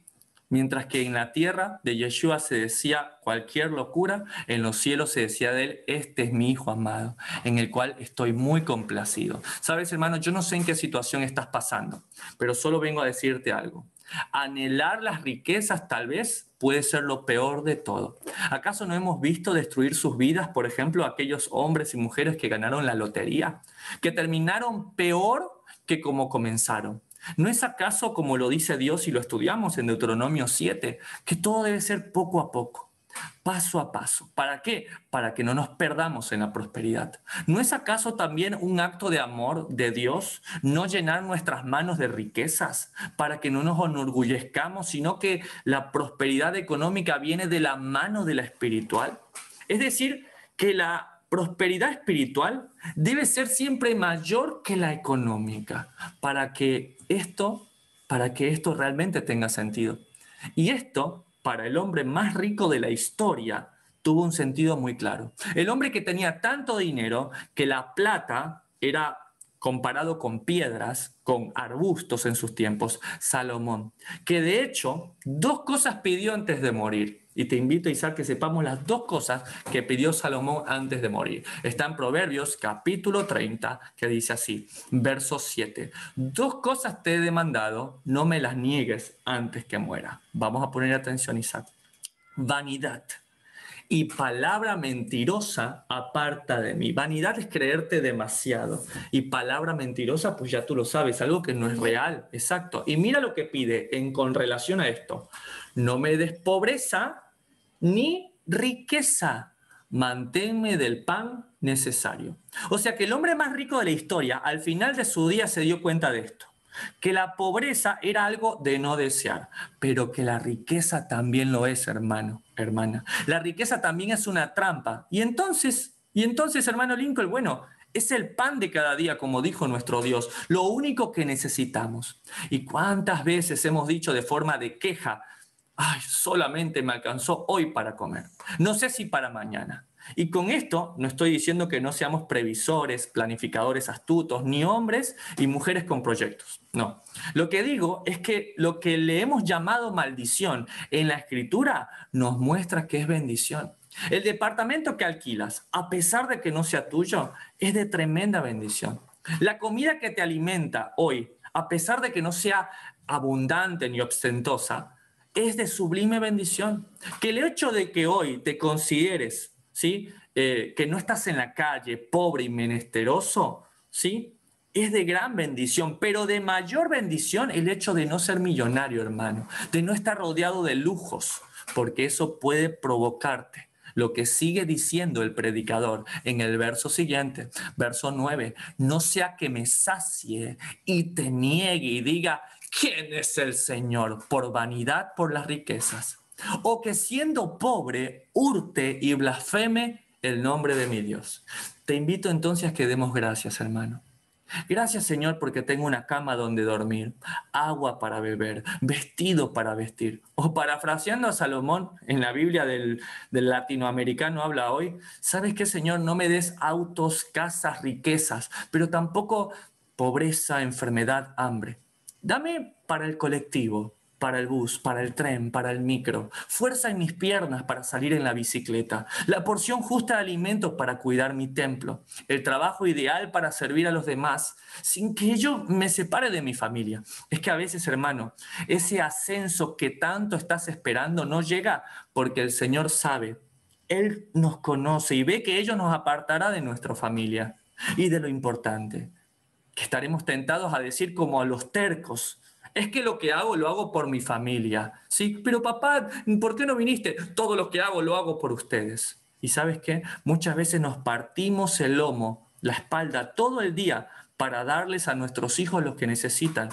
Mientras que en la tierra de Yeshua se decía cualquier locura, en los cielos se decía de él, este es mi Hijo amado, en el cual estoy muy complacido. Sabes, hermano, yo no sé en qué situación estás pasando, pero solo vengo a decirte algo. Anhelar las riquezas tal vez puede ser lo peor de todo. ¿Acaso no hemos visto destruir sus vidas, por ejemplo, aquellos hombres y mujeres que ganaron la lotería, que terminaron peor que como comenzaron? ¿No es acaso como lo dice Dios y lo estudiamos en Deuteronomio 7, que todo debe ser poco a poco, paso a paso? ¿Para qué? Para que no nos perdamos en la prosperidad. ¿No es acaso también un acto de amor de Dios no llenar nuestras manos de riquezas para que no nos enorgullezcamos, sino que la prosperidad económica viene de la mano de la espiritual? Es decir, que la prosperidad espiritual debe ser siempre mayor que la económica para que esto realmente tenga sentido. Y esto, para el hombre más rico de la historia, tuvo un sentido muy claro. El hombre que tenía tanto dinero que la plata era comparado con piedras, con arbustos en sus tiempos, Salomón, que de hecho 2 cosas pidió antes de morir. Y te invito, Isaac, que sepamos las 2 cosas que pidió Salomón antes de morir. Está en Proverbios capítulo 30, que dice así, verso 7. 2 cosas te he demandado, no me las niegues antes que muera. Vamos a poner atención, Isaac. Vanidad y palabra mentirosa aparta de mí. Vanidad es creerte demasiado. Y palabra mentirosa, pues ya tú lo sabes, algo que no es real. Exacto. Y mira lo que pide con relación a esto. No me des pobreza ni riqueza. Manténme del pan necesario. O sea que el hombre más rico de la historia, al final de su día se dio cuenta de esto. Que la pobreza era algo de no desear, pero que la riqueza también lo es, hermano, hermana. La riqueza también es una trampa. Y entonces, hermano Lincoln, bueno, es el pan de cada día, como dijo nuestro Dios, lo único que necesitamos. ¿Y cuántas veces hemos dicho de forma de queja, ay, solamente me alcanzó hoy para comer, no sé si para mañana? Y con esto no estoy diciendo que no seamos previsores, planificadores astutos, ni hombres y mujeres con proyectos. No. Lo que digo es que lo que le hemos llamado maldición en la Escritura nos muestra que es bendición. El departamento que alquilas, a pesar de que no sea tuyo, es de tremenda bendición. La comida que te alimenta hoy, a pesar de que no sea abundante ni ostentosa, es de sublime bendición. Que el hecho de que hoy te consideres, ¿sí? Que no estás en la calle, pobre y menesteroso, ¿sí? Es de gran bendición, pero de mayor bendición el hecho de no ser millonario, hermano, de no estar rodeado de lujos, porque eso puede provocarte lo que sigue diciendo el predicador en el verso siguiente, verso 9, no sea que me sacie y te niegue y diga, ¿quién es el Señor? Por vanidad, por las riquezas. O que siendo pobre, hurte y blasfeme el nombre de mi Dios. Te invito entonces a que demos gracias, hermano. Gracias, Señor, porque tengo una cama donde dormir, agua para beber, vestido para vestir. O parafraseando a Salomón en la Biblia del latinoamericano habla hoy, ¿sabes qué, Señor? No me des autos, casas, riquezas, pero tampoco pobreza, enfermedad, hambre. Dame para el colectivo, para el bus, para el tren, para el micro, fuerza en mis piernas para salir en la bicicleta, la porción justa de alimentos para cuidar mi templo, el trabajo ideal para servir a los demás, sin que ello me separe de mi familia. Es que a veces, hermano, ese ascenso que tanto estás esperando no llega porque el Señor sabe, Él nos conoce y ve que ello nos apartará de nuestra familia y de lo importante, que estaremos tentados a decir como a los tercos, es que lo que hago lo hago por mi familia, ¿sí? Pero papá, ¿por qué no viniste? Todo lo que hago lo hago por ustedes. ¿Y sabes qué? Muchas veces nos partimos el lomo, la espalda todo el día para darles a nuestros hijos lo que necesitan.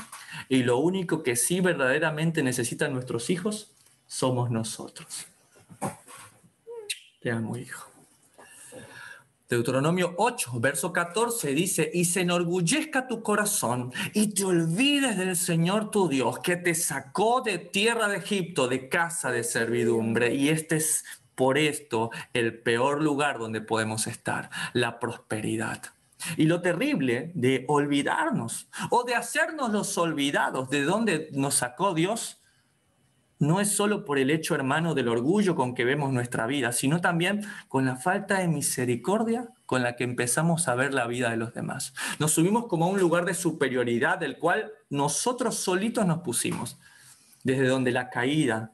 Y lo único que sí verdaderamente necesitan nuestros hijos somos nosotros. Te amo, hijo. Deuteronomio 8, verso 14 dice, y se enorgullezca tu corazón y te olvides del Señor tu Dios, que te sacó de tierra de Egipto, de casa de servidumbre. Y este es por esto el peor lugar donde podemos estar, la prosperidad. Y lo terrible de olvidarnos o de hacernos los olvidados de dónde nos sacó Dios, no es solo por el hecho, hermano, del orgullo con que vemos nuestra vida, sino también con la falta de misericordia con la que empezamos a ver la vida de los demás. Nos subimos como a un lugar de superioridad del cual nosotros solitos nos pusimos, desde donde la caída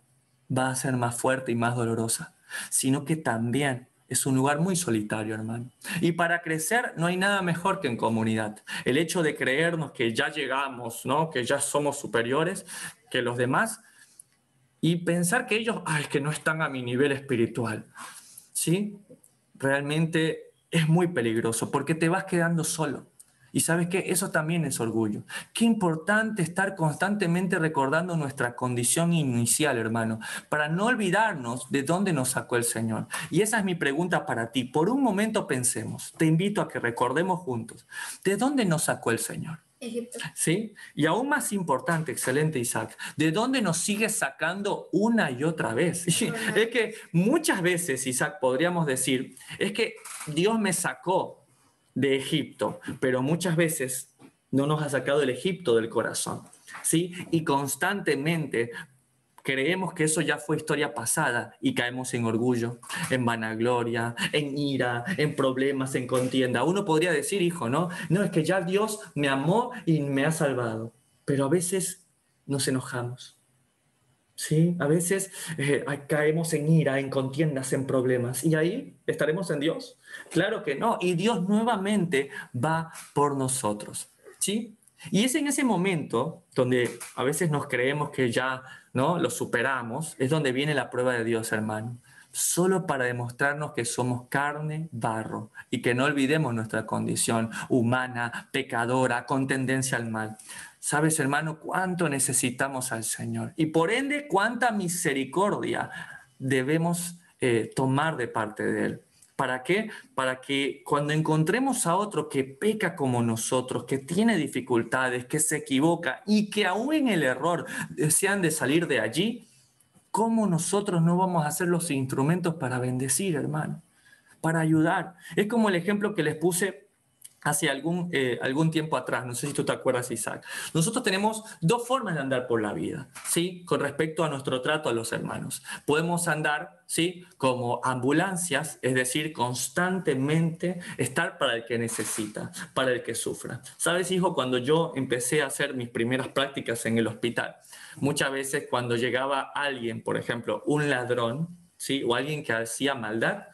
va a ser más fuerte y más dolorosa, sino que también es un lugar muy solitario, hermano. Y para crecer no hay nada mejor que en comunidad. El hecho de creernos que ya llegamos, ¿no? Que ya somos superiores que los demás, y pensar que ellos, es que no están a mi nivel espiritual, ¿sí? Realmente es muy peligroso porque te vas quedando solo. Y sabes qué, eso también es orgullo. Qué importante estar constantemente recordando nuestra condición inicial, hermano, para no olvidarnos de dónde nos sacó el Señor. Y esa es mi pregunta para ti. Por un momento pensemos, te invito a que recordemos juntos, ¿de dónde nos sacó el Señor? Egipto. ¿Sí? Y aún más importante, excelente Isaac, ¿de dónde nos sigue sacando una y otra vez? Es que muchas veces, Isaac, podríamos decir, es que Dios me sacó de Egipto, pero muchas veces no nos ha sacado el Egipto del corazón, ¿sí? Y constantemente creemos que eso ya fue historia pasada y caemos en orgullo, en vanagloria, en ira, en problemas, en contienda. Uno podría decir, hijo, no, es que ya Dios me amó y me ha salvado, pero a veces nos enojamos. Sí, a veces caemos en ira, en contiendas, en problemas. ¿Y ahí estaremos en Dios? Claro que no. Y Dios nuevamente va por nosotros. ¿Sí? Y es en ese momento donde a veces nos creemos que ya no lo superamos, es donde viene la prueba de Dios, hermano. Solo para demostrarnos que somos carne, barro, y que no olvidemos nuestra condición humana, pecadora, con tendencia al mal. Sabes, hermano, cuánto necesitamos al Señor y por ende cuánta misericordia debemos tomar de parte de Él. ¿Para qué? Para que cuando encontremos a otro que peca como nosotros, que tiene dificultades, que se equivoca y que aún en el error desean de salir de allí, ¿cómo nosotros no vamos a ser los instrumentos para bendecir, hermano? Para ayudar. Es como el ejemplo que les puse hace algún tiempo atrás, no sé si tú te acuerdas, Isaac. Nosotros tenemos dos formas de andar por la vida, ¿sí? Con respecto a nuestro trato a los hermanos. Podemos andar, ¿sí? Como ambulancias, es decir, constantemente estar para el que necesita, para el que sufra. ¿Sabes, hijo? Cuando yo empecé a hacer mis primeras prácticas en el hospital, muchas veces cuando llegaba alguien, por ejemplo, un ladrón, ¿sí? O alguien que hacía maldad,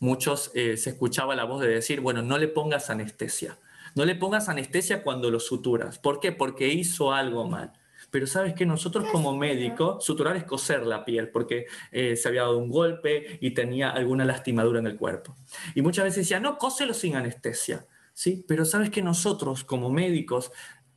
muchos se escuchaba la voz de decir, bueno, no le pongas anestesia. No le pongas anestesia cuando lo suturas. ¿Por qué? Porque hizo algo mal. Pero sabes que nosotros como médicos, suturar es coser la piel porque se había dado un golpe y tenía alguna lastimadura en el cuerpo. Y muchas veces decía, no, cóselo sin anestesia. ¿Sí? Pero sabes que nosotros como médicos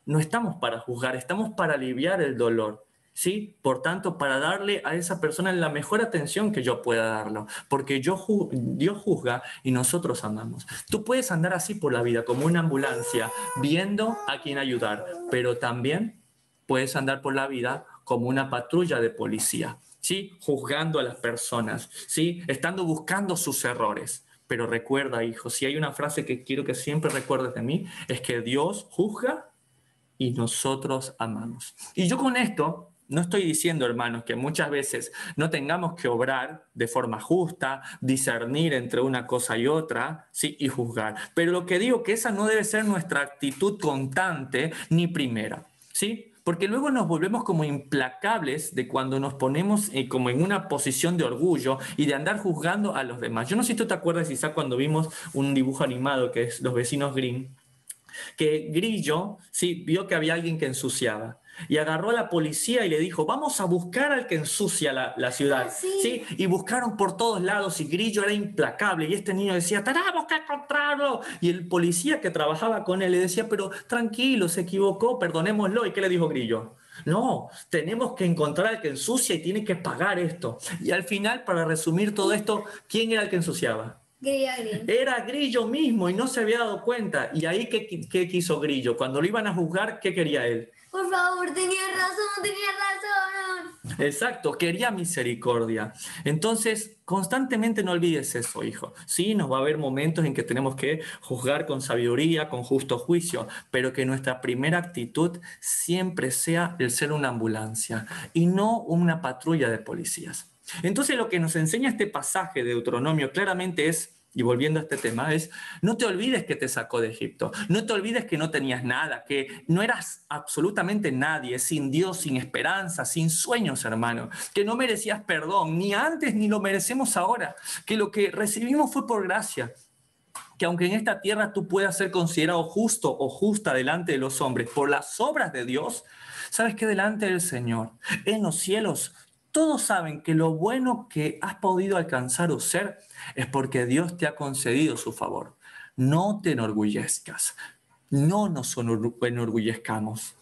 no estamos para juzgar, estamos para aliviar el dolor. ¿Sí? Por tanto, para darle a esa persona la mejor atención que yo pueda darlo, porque Dios juzga y nosotros amamos. Tú puedes andar así por la vida, como una ambulancia, viendo a quién ayudar, pero también puedes andar por la vida como una patrulla de policía, ¿sí? Juzgando a las personas, ¿sí? Estando buscando sus errores. Pero recuerda, hijo, si hay una frase que quiero que siempre recuerdes de mí, es que Dios juzga y nosotros amamos. Y yo con esto no estoy diciendo, hermanos, que muchas veces no tengamos que obrar de forma justa, discernir entre una cosa y otra, ¿sí? Y juzgar. Pero lo que digo que esa no debe ser nuestra actitud constante ni primera, ¿sí? Porque luego nos volvemos como implacables de cuando nos ponemos como en una posición de orgullo y de andar juzgando a los demás. Yo no sé si tú te acuerdas, Isaac, cuando vimos un dibujo animado que es Los Vecinos Grimm, que Grillo, sí, vio que había alguien que ensuciaba y agarró a la policía y le dijo, vamos a buscar al que ensucia la ciudad. Sí. Y buscaron por todos lados y Grillo era implacable y este niño decía, tenemos que encontrarlo. Y el policía que trabajaba con él le decía, pero tranquilo, se equivocó, perdonémoslo. ¿Y qué le dijo Grillo? No, tenemos que encontrar al que ensucia y tiene que pagar esto. Y al final, para resumir todo esto, ¿quién era el que ensuciaba? Grillo. Era Grillo mismo y no se había dado cuenta. ¿Y ahí qué quiso Grillo? Cuando lo iban a juzgar, ¿qué quería él? Por favor, tenía razón. Exacto, quería misericordia. Entonces, constantemente no olvides eso, hijo. Sí, nos va a haber momentos en que tenemos que juzgar con sabiduría, con justo juicio, pero que nuestra primera actitud siempre sea el ser una ambulancia y no una patrulla de policías. Entonces, lo que nos enseña este pasaje de Deuteronomio claramente es, y volviendo a este tema, es no te olvides que te sacó de Egipto, no te olvides que no tenías nada, que no eras absolutamente nadie, sin Dios, sin esperanza, sin sueños, hermano, que no merecías perdón, ni antes ni lo merecemos ahora, que lo que recibimos fue por gracia, que aunque en esta tierra tú puedas ser considerado justo o justa delante de los hombres por las obras de Dios, sabes que delante del Señor, en los cielos, todos saben que lo bueno que has podido alcanzar o ser es porque Dios te ha concedido su favor. No te enorgullezcas, no nos enorgullezcamos.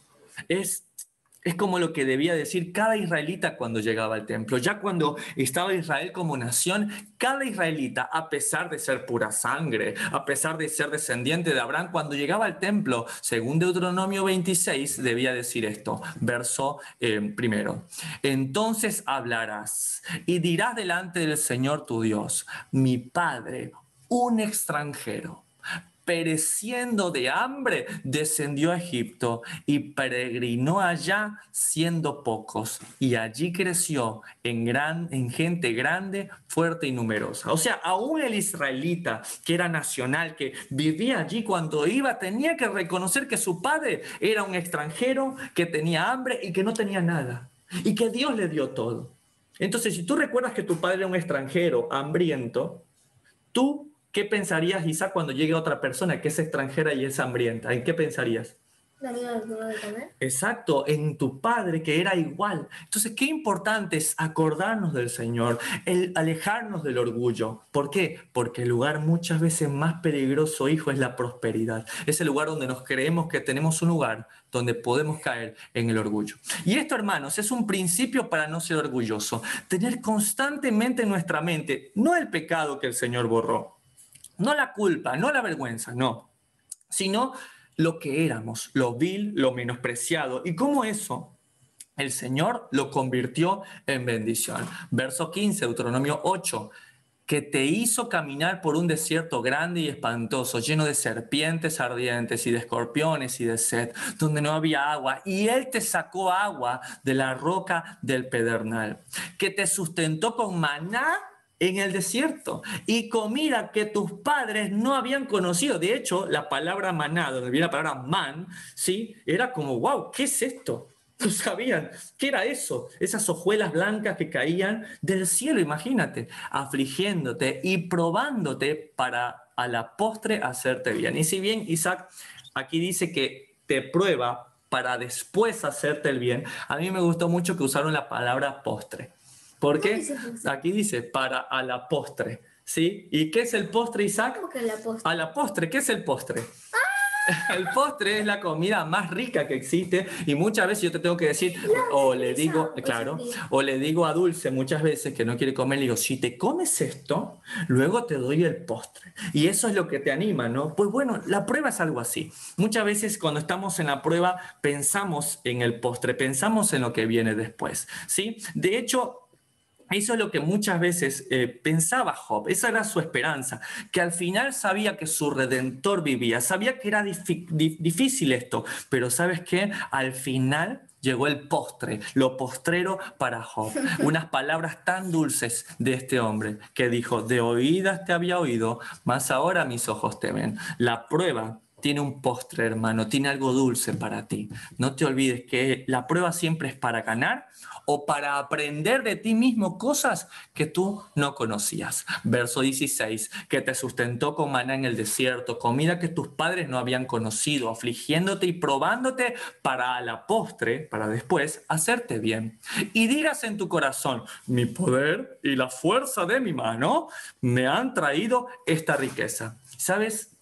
Es como lo que debía decir cada israelita cuando llegaba al templo. Ya cuando estaba Israel como nación, cada israelita, a pesar de ser pura sangre, a pesar de ser descendiente de Abraham, cuando llegaba al templo, según Deuteronomio 26, debía decir esto, verso primero. Entonces hablarás y dirás delante del Señor tu Dios, mi Padre, un extranjero, pereciendo de hambre, descendió a Egipto y peregrinó allá siendo pocos. Y allí creció en gente grande, fuerte y numerosa. O sea, aún el israelita, que era nacional, que vivía allí, cuando iba, tenía que reconocer que su padre era un extranjero, que tenía hambre y que no tenía nada. Y que Dios le dio todo. Entonces, si tú recuerdas que tu padre era un extranjero hambriento, ¿tú qué pensarías, Isaac, cuando llegue otra persona que es extranjera y es hambrienta? ¿En qué pensarías? ¿Darle algo de comer? Exacto, en tu padre que era igual. Entonces, qué importante es acordarnos del Señor, el alejarnos del orgullo. ¿Por qué? Porque el lugar muchas veces más peligroso, hijo, es la prosperidad. Es el lugar donde nos creemos que tenemos un lugar donde podemos caer en el orgullo. Y esto, hermanos, es un principio para no ser orgulloso. Tener constantemente en nuestra mente, no el pecado que el Señor borró, no la culpa, no la vergüenza, no, sino lo que éramos, lo vil, lo menospreciado, y cómo eso el Señor lo convirtió en bendición. Verso 15, Deuteronomio 8, que te hizo caminar por un desierto grande y espantoso, lleno de serpientes ardientes y de escorpiones y de sed, donde no había agua, y Él te sacó agua de la roca del pedernal, que te sustentó con maná en el desierto y comida que tus padres no habían conocido. De hecho, la palabra maná, donde viene la palabra man, ¿sí? Era como, wow, ¿qué es esto? No sabían qué era eso, esas hojuelas blancas que caían del cielo, imagínate, afligiéndote y probándote para a la postre hacerte bien. Y si bien Isaac aquí dice que te prueba para después hacerte el bien, a mí me gustó mucho que usaron la palabra postre. ¿Por qué? Aquí dice para a la postre, ¿sí? ¿Y qué es el postre, Isaac? ¿Cómo que la postre? A la postre, ¿qué es el postre? El postre es la comida más rica que existe y muchas veces yo te tengo que decir, o le digo, claro, o le digo a Dulce muchas veces que no quiere comer, le digo, si te comes esto, luego te doy el postre. Y eso es lo que te anima, ¿no? Pues bueno, la prueba es algo así. Muchas veces cuando estamos en la prueba pensamos en el postre, pensamos en lo que viene después, ¿sí? De hecho, eso es lo que muchas veces pensaba Job, esa era su esperanza, que al final sabía que su Redentor vivía, sabía que era difícil esto, pero ¿sabes qué? Al final llegó el postre, lo postrero para Job. Unas palabras tan dulces de este hombre que dijo, de oídas te había oído, mas ahora mis ojos te ven. La prueba tiene un postre, hermano, tiene algo dulce para ti. No te olvides que la prueba siempre es para ganar o para aprender de ti mismo cosas que tú no conocías. Verso 16, que te sustentó con maná en el desierto, comida que tus padres no habían conocido, afligiéndote y probándote para a la postre, para después, hacerte bien. Y digas en tu corazón, mi poder y la fuerza de mi mano me han traído esta riqueza. ¿Sabes?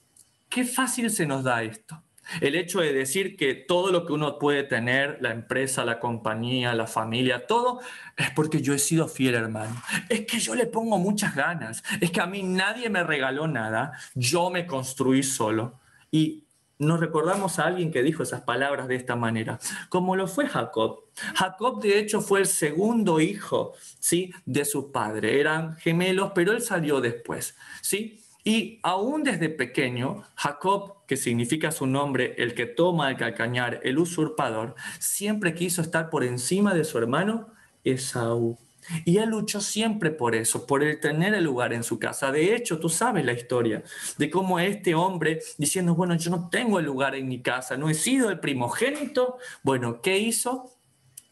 Qué fácil se nos da esto. El hecho de decir que todo lo que uno puede tener, la empresa, la compañía, la familia, todo, es porque yo he sido fiel, hermano. Es que yo le pongo muchas ganas. Es que a mí nadie me regaló nada. Yo me construí solo. Y nos recordamos a alguien que dijo esas palabras de esta manera, como lo fue Jacob. Jacob, de hecho, fue el segundo hijo, ¿sí?, de su padre. Eran gemelos, pero él salió después, ¿sí? Y aún desde pequeño, Jacob, que significa su nombre, el que toma el calcañar, el usurpador, siempre quiso estar por encima de su hermano Esaú. Y él luchó siempre por eso, por el tener el lugar en su casa. De hecho, tú sabes la historia de cómo este hombre, diciendo, bueno, yo no tengo el lugar en mi casa, no he sido el primogénito. Bueno, ¿qué hizo?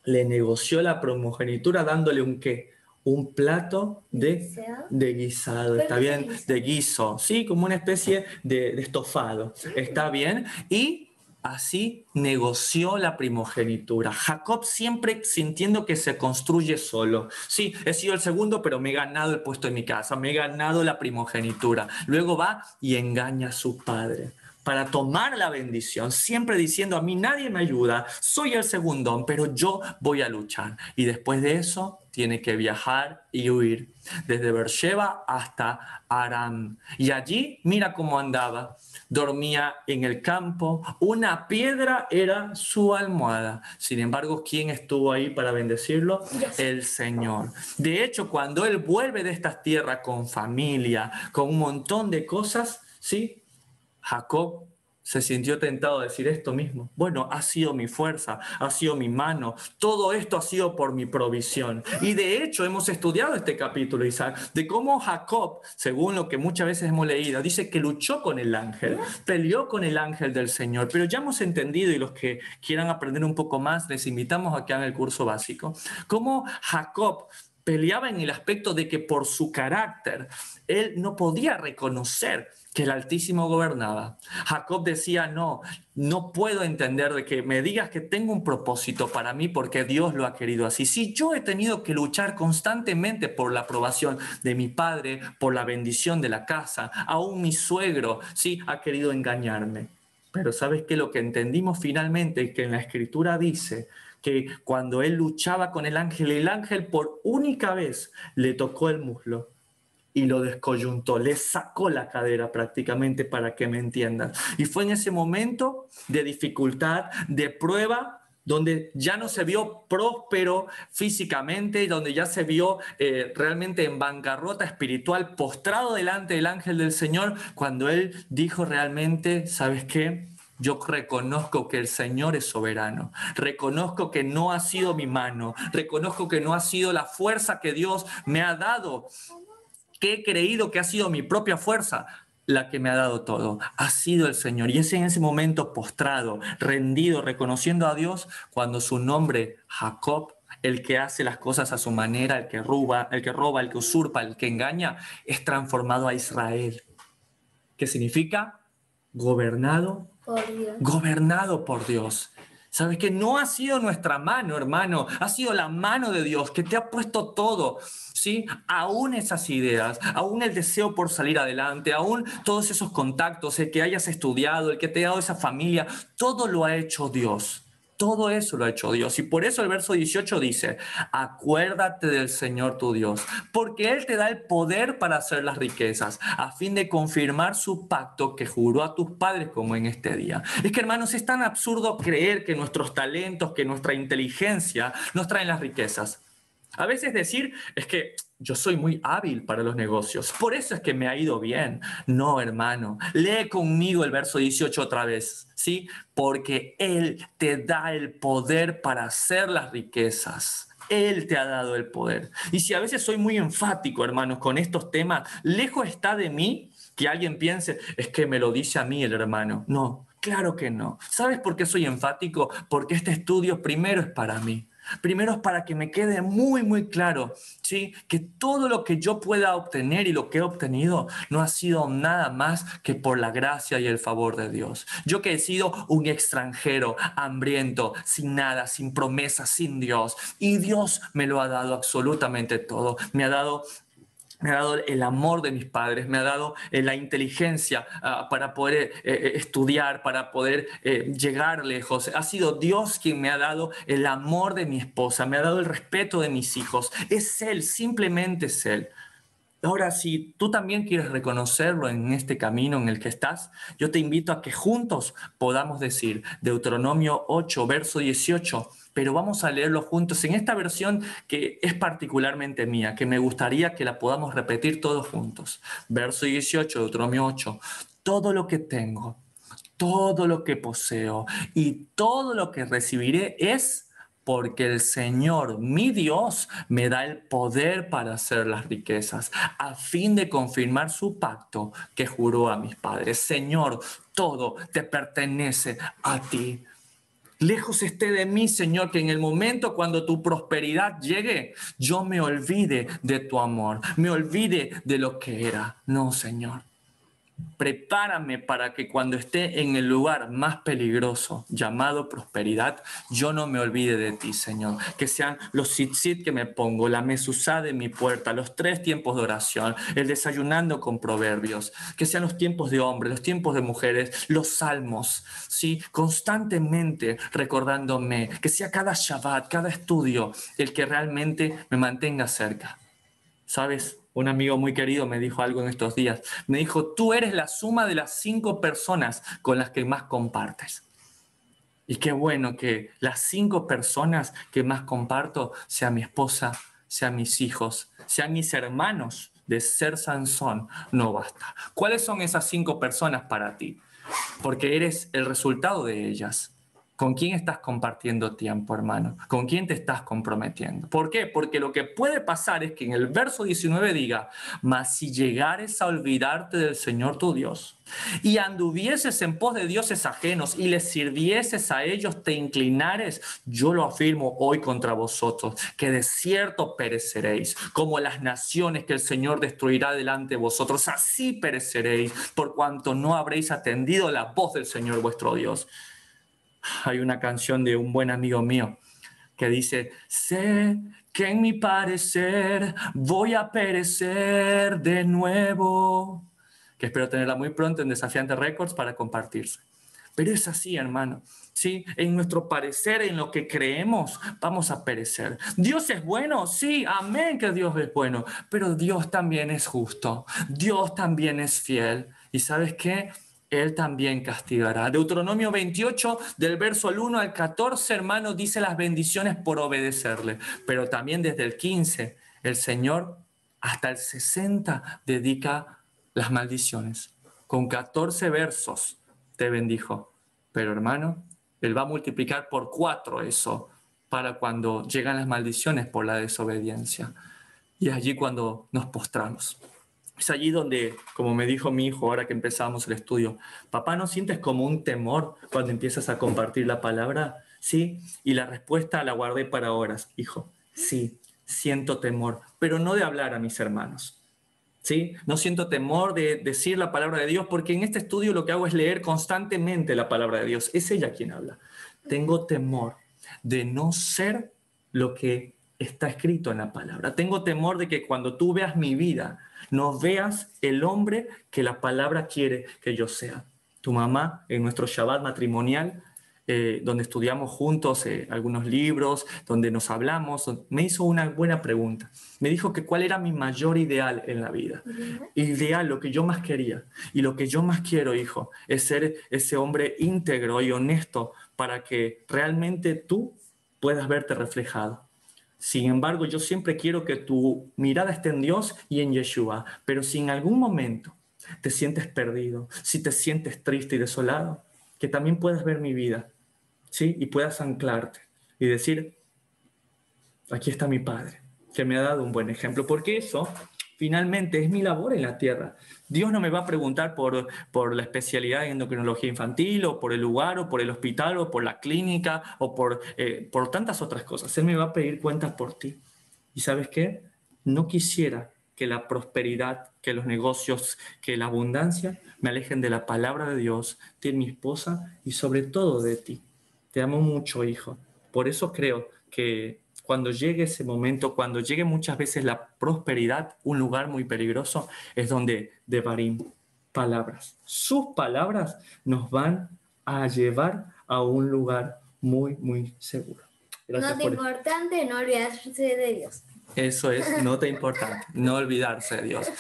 Le negoció la primogenitura dándole un ¿qué? Un plato de guisado, ¿está bien? De guiso, sí, como una especie de estofado, ¿está bien? Y así negoció la primogenitura. Jacob siempre sintiendo que se construye solo. Sí, he sido el segundo, pero me he ganado el puesto en mi casa, me he ganado la primogenitura. Luego va y engaña a su padre para tomar la bendición, siempre diciendo, a mí nadie me ayuda, soy el segundón, pero yo voy a luchar. Y después de eso, tiene que viajar y huir, desde Beersheba hasta Aram. Y allí, mira cómo andaba, dormía en el campo, una piedra era su almohada. Sin embargo, ¿quién estuvo ahí para bendecirlo? El Señor. De hecho, cuando él vuelve de estas tierras con familia, con un montón de cosas, ¿sí?, Jacob se sintió tentado a decir esto mismo. Bueno, ha sido mi fuerza, ha sido mi mano, todo esto ha sido por mi provisión. Y de hecho hemos estudiado este capítulo, Isaac, de cómo Jacob, según lo que muchas veces hemos leído, dice que luchó con el ángel, peleó con el ángel del Señor. Pero ya hemos entendido, y los que quieran aprender un poco más, les invitamos a que hagan el curso básico, cómo Jacob peleaba en el aspecto de que por su carácter, él no podía reconocer que el Altísimo gobernaba. Jacob decía, no puedo entender de que me digas que tengo un propósito para mí porque Dios lo ha querido así. Si yo he tenido que luchar constantemente por la aprobación de mi padre, por la bendición de la casa, aún mi suegro, sí, ha querido engañarme. Pero ¿sabes qué? Lo que entendimos finalmente es que en la Escritura dice que cuando él luchaba con el ángel por única vez le tocó el muslo y lo descoyuntó, le sacó la cadera prácticamente, para que me entiendan. Y fue en ese momento de dificultad, de prueba, donde ya no se vio próspero físicamente, donde ya se vio realmente en bancarrota espiritual, postrado delante del ángel del Señor, cuando él dijo realmente, ¿sabes qué? Yo reconozco que el Señor es soberano, reconozco que no ha sido mi mano, reconozco que no ha sido la fuerza que Dios me ha dado, que he creído que ha sido mi propia fuerza la que me ha dado todo. Ha sido el Señor. Y es en ese momento postrado, rendido, reconociendo a Dios, cuando su nombre, Jacob, el que hace las cosas a su manera, el que roba, el que usurpa, el que engaña, es transformado a Israel. ¿Qué significa? Gobernado Por Dios. Gobernado por Dios. ¿Sabes que no ha sido nuestra mano, hermano? Ha sido la mano de Dios que te ha puesto todo, ¿sí? Aún esas ideas, aún el deseo por salir adelante, aún todos esos contactos, el que hayas estudiado, el que te ha dado esa familia, todo lo ha hecho Dios. Todo eso lo ha hecho Dios. Y por eso el verso 18 dice, acuérdate del Señor tu Dios, porque Él te da el poder para hacer las riquezas, a fin de confirmar su pacto que juró a tus padres como en este día. Es que, hermanos, es tan absurdo creer que nuestros talentos, que nuestra inteligencia nos traen las riquezas. A veces decir, es que yo soy muy hábil para los negocios, por eso es que me ha ido bien. No, hermano, lee conmigo el verso 18 otra vez, ¿sí? Porque Él te da el poder para hacer las riquezas. Él te ha dado el poder. Y si a veces soy muy enfático, hermanos, con estos temas, lejos está de mí que alguien piense, es que me lo dice a mí el hermano. No, claro que no. ¿Sabes por qué soy enfático? Porque este estudio primero es para mí. Primero es para que me quede muy, muy claro, ¿sí? Que todo lo que yo pueda obtener y lo que he obtenido no ha sido nada más que por la gracia y el favor de Dios. Yo que he sido un extranjero, hambriento, sin nada, sin promesas, sin Dios. Y Dios me lo ha dado absolutamente todo. Me ha dado el amor de mis padres, me ha dado la inteligencia para poder estudiar, para poder llegar lejos. Ha sido Dios quien me ha dado el amor de mi esposa, me ha dado el respeto de mis hijos. Es Él, simplemente es Él. Ahora, si tú también quieres reconocerlo en este camino en el que estás, yo te invito a que juntos podamos decir Deuteronomio 8, verso 18, pero vamos a leerlo juntos en esta versión que es particularmente mía, que me gustaría que la podamos repetir todos juntos. Verso 18, Deuteronomio 8, todo lo que tengo, todo lo que poseo y todo lo que recibiré es porque el Señor, mi Dios, me da el poder para hacer las riquezas, a fin de confirmar su pacto que juró a mis padres. Señor, todo te pertenece a ti. Lejos esté de mí, Señor, que en el momento cuando tu prosperidad llegue, yo me olvide de tu amor, me olvide de lo que era. No, Señor. Prepárame para que cuando esté en el lugar más peligroso llamado prosperidad, yo no me olvide de ti, Señor. Que sean los tzitzit que me pongo, la mezuzá de mi puerta, los 3 tiempos de oración, el desayunando con proverbios, que sean los tiempos de hombres, los tiempos de mujeres, los salmos, ¿sí? Constantemente recordándome, que sea cada Shabbat, cada estudio, el que realmente me mantenga cerca. ¿Sabes? Un amigo muy querido me dijo algo en estos días. Me dijo, tú eres la suma de las 5 personas con las que más compartes. Y qué bueno que las 5 personas que más comparto sean mi esposa, sean mis hijos, sean mis hermanos. De ser Sansón no basta. ¿Cuáles son esas 5 personas para ti? porque eres el resultado de ellas. ¿Con quién estás compartiendo tiempo, hermano? ¿Con quién te estás comprometiendo? ¿Por qué? Porque lo que puede pasar es que en el verso 19 diga, mas si llegares a olvidarte del Señor tu Dios y anduvieses en pos de dioses ajenos y les sirvieses a ellos, te inclinares, yo lo afirmo hoy contra vosotros, que de cierto pereceréis, como las naciones que el Señor destruirá delante de vosotros, así pereceréis, por cuanto no habréis atendido la voz del Señor vuestro Dios. Hay una canción de un buen amigo mío que dice, sé que en mi parecer voy a perecer de nuevo, que espero tenerla muy pronto en Desafiante Records para compartirse. Pero es así, hermano. Sí, en nuestro parecer, en lo que creemos, vamos a perecer. ¿Dios es bueno? Sí, amén que Dios es bueno, pero Dios también es justo, Dios también es fiel. ¿Y sabes qué? Él también castigará. Deuteronomio 28, del verso 1 al 14, hermano, dice las bendiciones por obedecerle. Pero también desde el 15, el Señor hasta el 60 dedica las maldiciones. Con 14 versos te bendijo. Pero hermano, Él va a multiplicar por 4 eso para cuando llegan las maldiciones por la desobediencia. Y es allí cuando nos postramos. Es allí donde, como me dijo mi hijo ahora que empezamos el estudio, papá, ¿no sientes como un temor cuando empiezas a compartir la palabra? Sí, y la respuesta la guardé para horas, hijo. Sí, siento temor, pero no de hablar a mis hermanos. ¿Sí? No siento temor de decir la palabra de Dios, porque en este estudio lo que hago es leer constantemente la palabra de Dios. Es ella quien habla. Tengo temor de no ser lo que está escrito en la palabra. Tengo temor de que cuando tú veas mi vida, no veas el hombre que la palabra quiere que yo sea. Tu mamá, en nuestro Shabbat matrimonial, donde estudiamos juntos algunos libros, donde nos hablamos, me hizo una buena pregunta. Me dijo que cuál era mi mayor ideal en la vida. Ideal, lo que yo más quería. Y lo que yo más quiero, hijo, es ser ese hombre íntegro y honesto para que realmente tú puedas verte reflejado. Sin embargo, yo siempre quiero que tu mirada esté en Dios y en Yeshua. Pero si en algún momento te sientes perdido, si te sientes triste y desolado, que también puedas ver mi vida, ¿sí? Y puedas anclarte y decir, aquí está mi Padre, que me ha dado un buen ejemplo. Porque eso, finalmente, es mi labor en la tierra. Dios no me va a preguntar por la especialidad en endocrinología infantil, o por el lugar, o por el hospital, o por la clínica, o por tantas otras cosas. Él me va a pedir cuentas por ti. ¿Y sabes qué? No quisiera que la prosperidad, que los negocios, que la abundancia me alejen de la palabra de Dios, de mi esposa y sobre todo de ti. Te amo mucho, hijo. Por eso creo que cuando llegue ese momento, cuando llegue muchas veces la prosperidad, un lugar muy peligroso es donde Devarim, palabras, sus palabras nos van a llevar a un lugar muy, muy seguro. Gracias. No te importante no olvidarse de Dios. Eso es, no te importante, no olvidarse de Dios.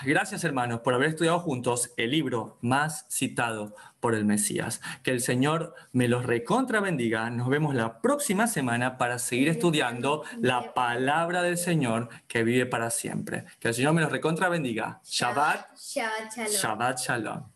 Gracias, hermanos, por haber estudiado juntos el libro más citado por el Mesías. Que el Señor me los recontra bendiga. Nos vemos la próxima semana para seguir estudiando la palabra del Señor que vive para siempre. Que el Señor me los recontra bendiga. Shabbat, Shabbat Shalom. Shabbat Shalom.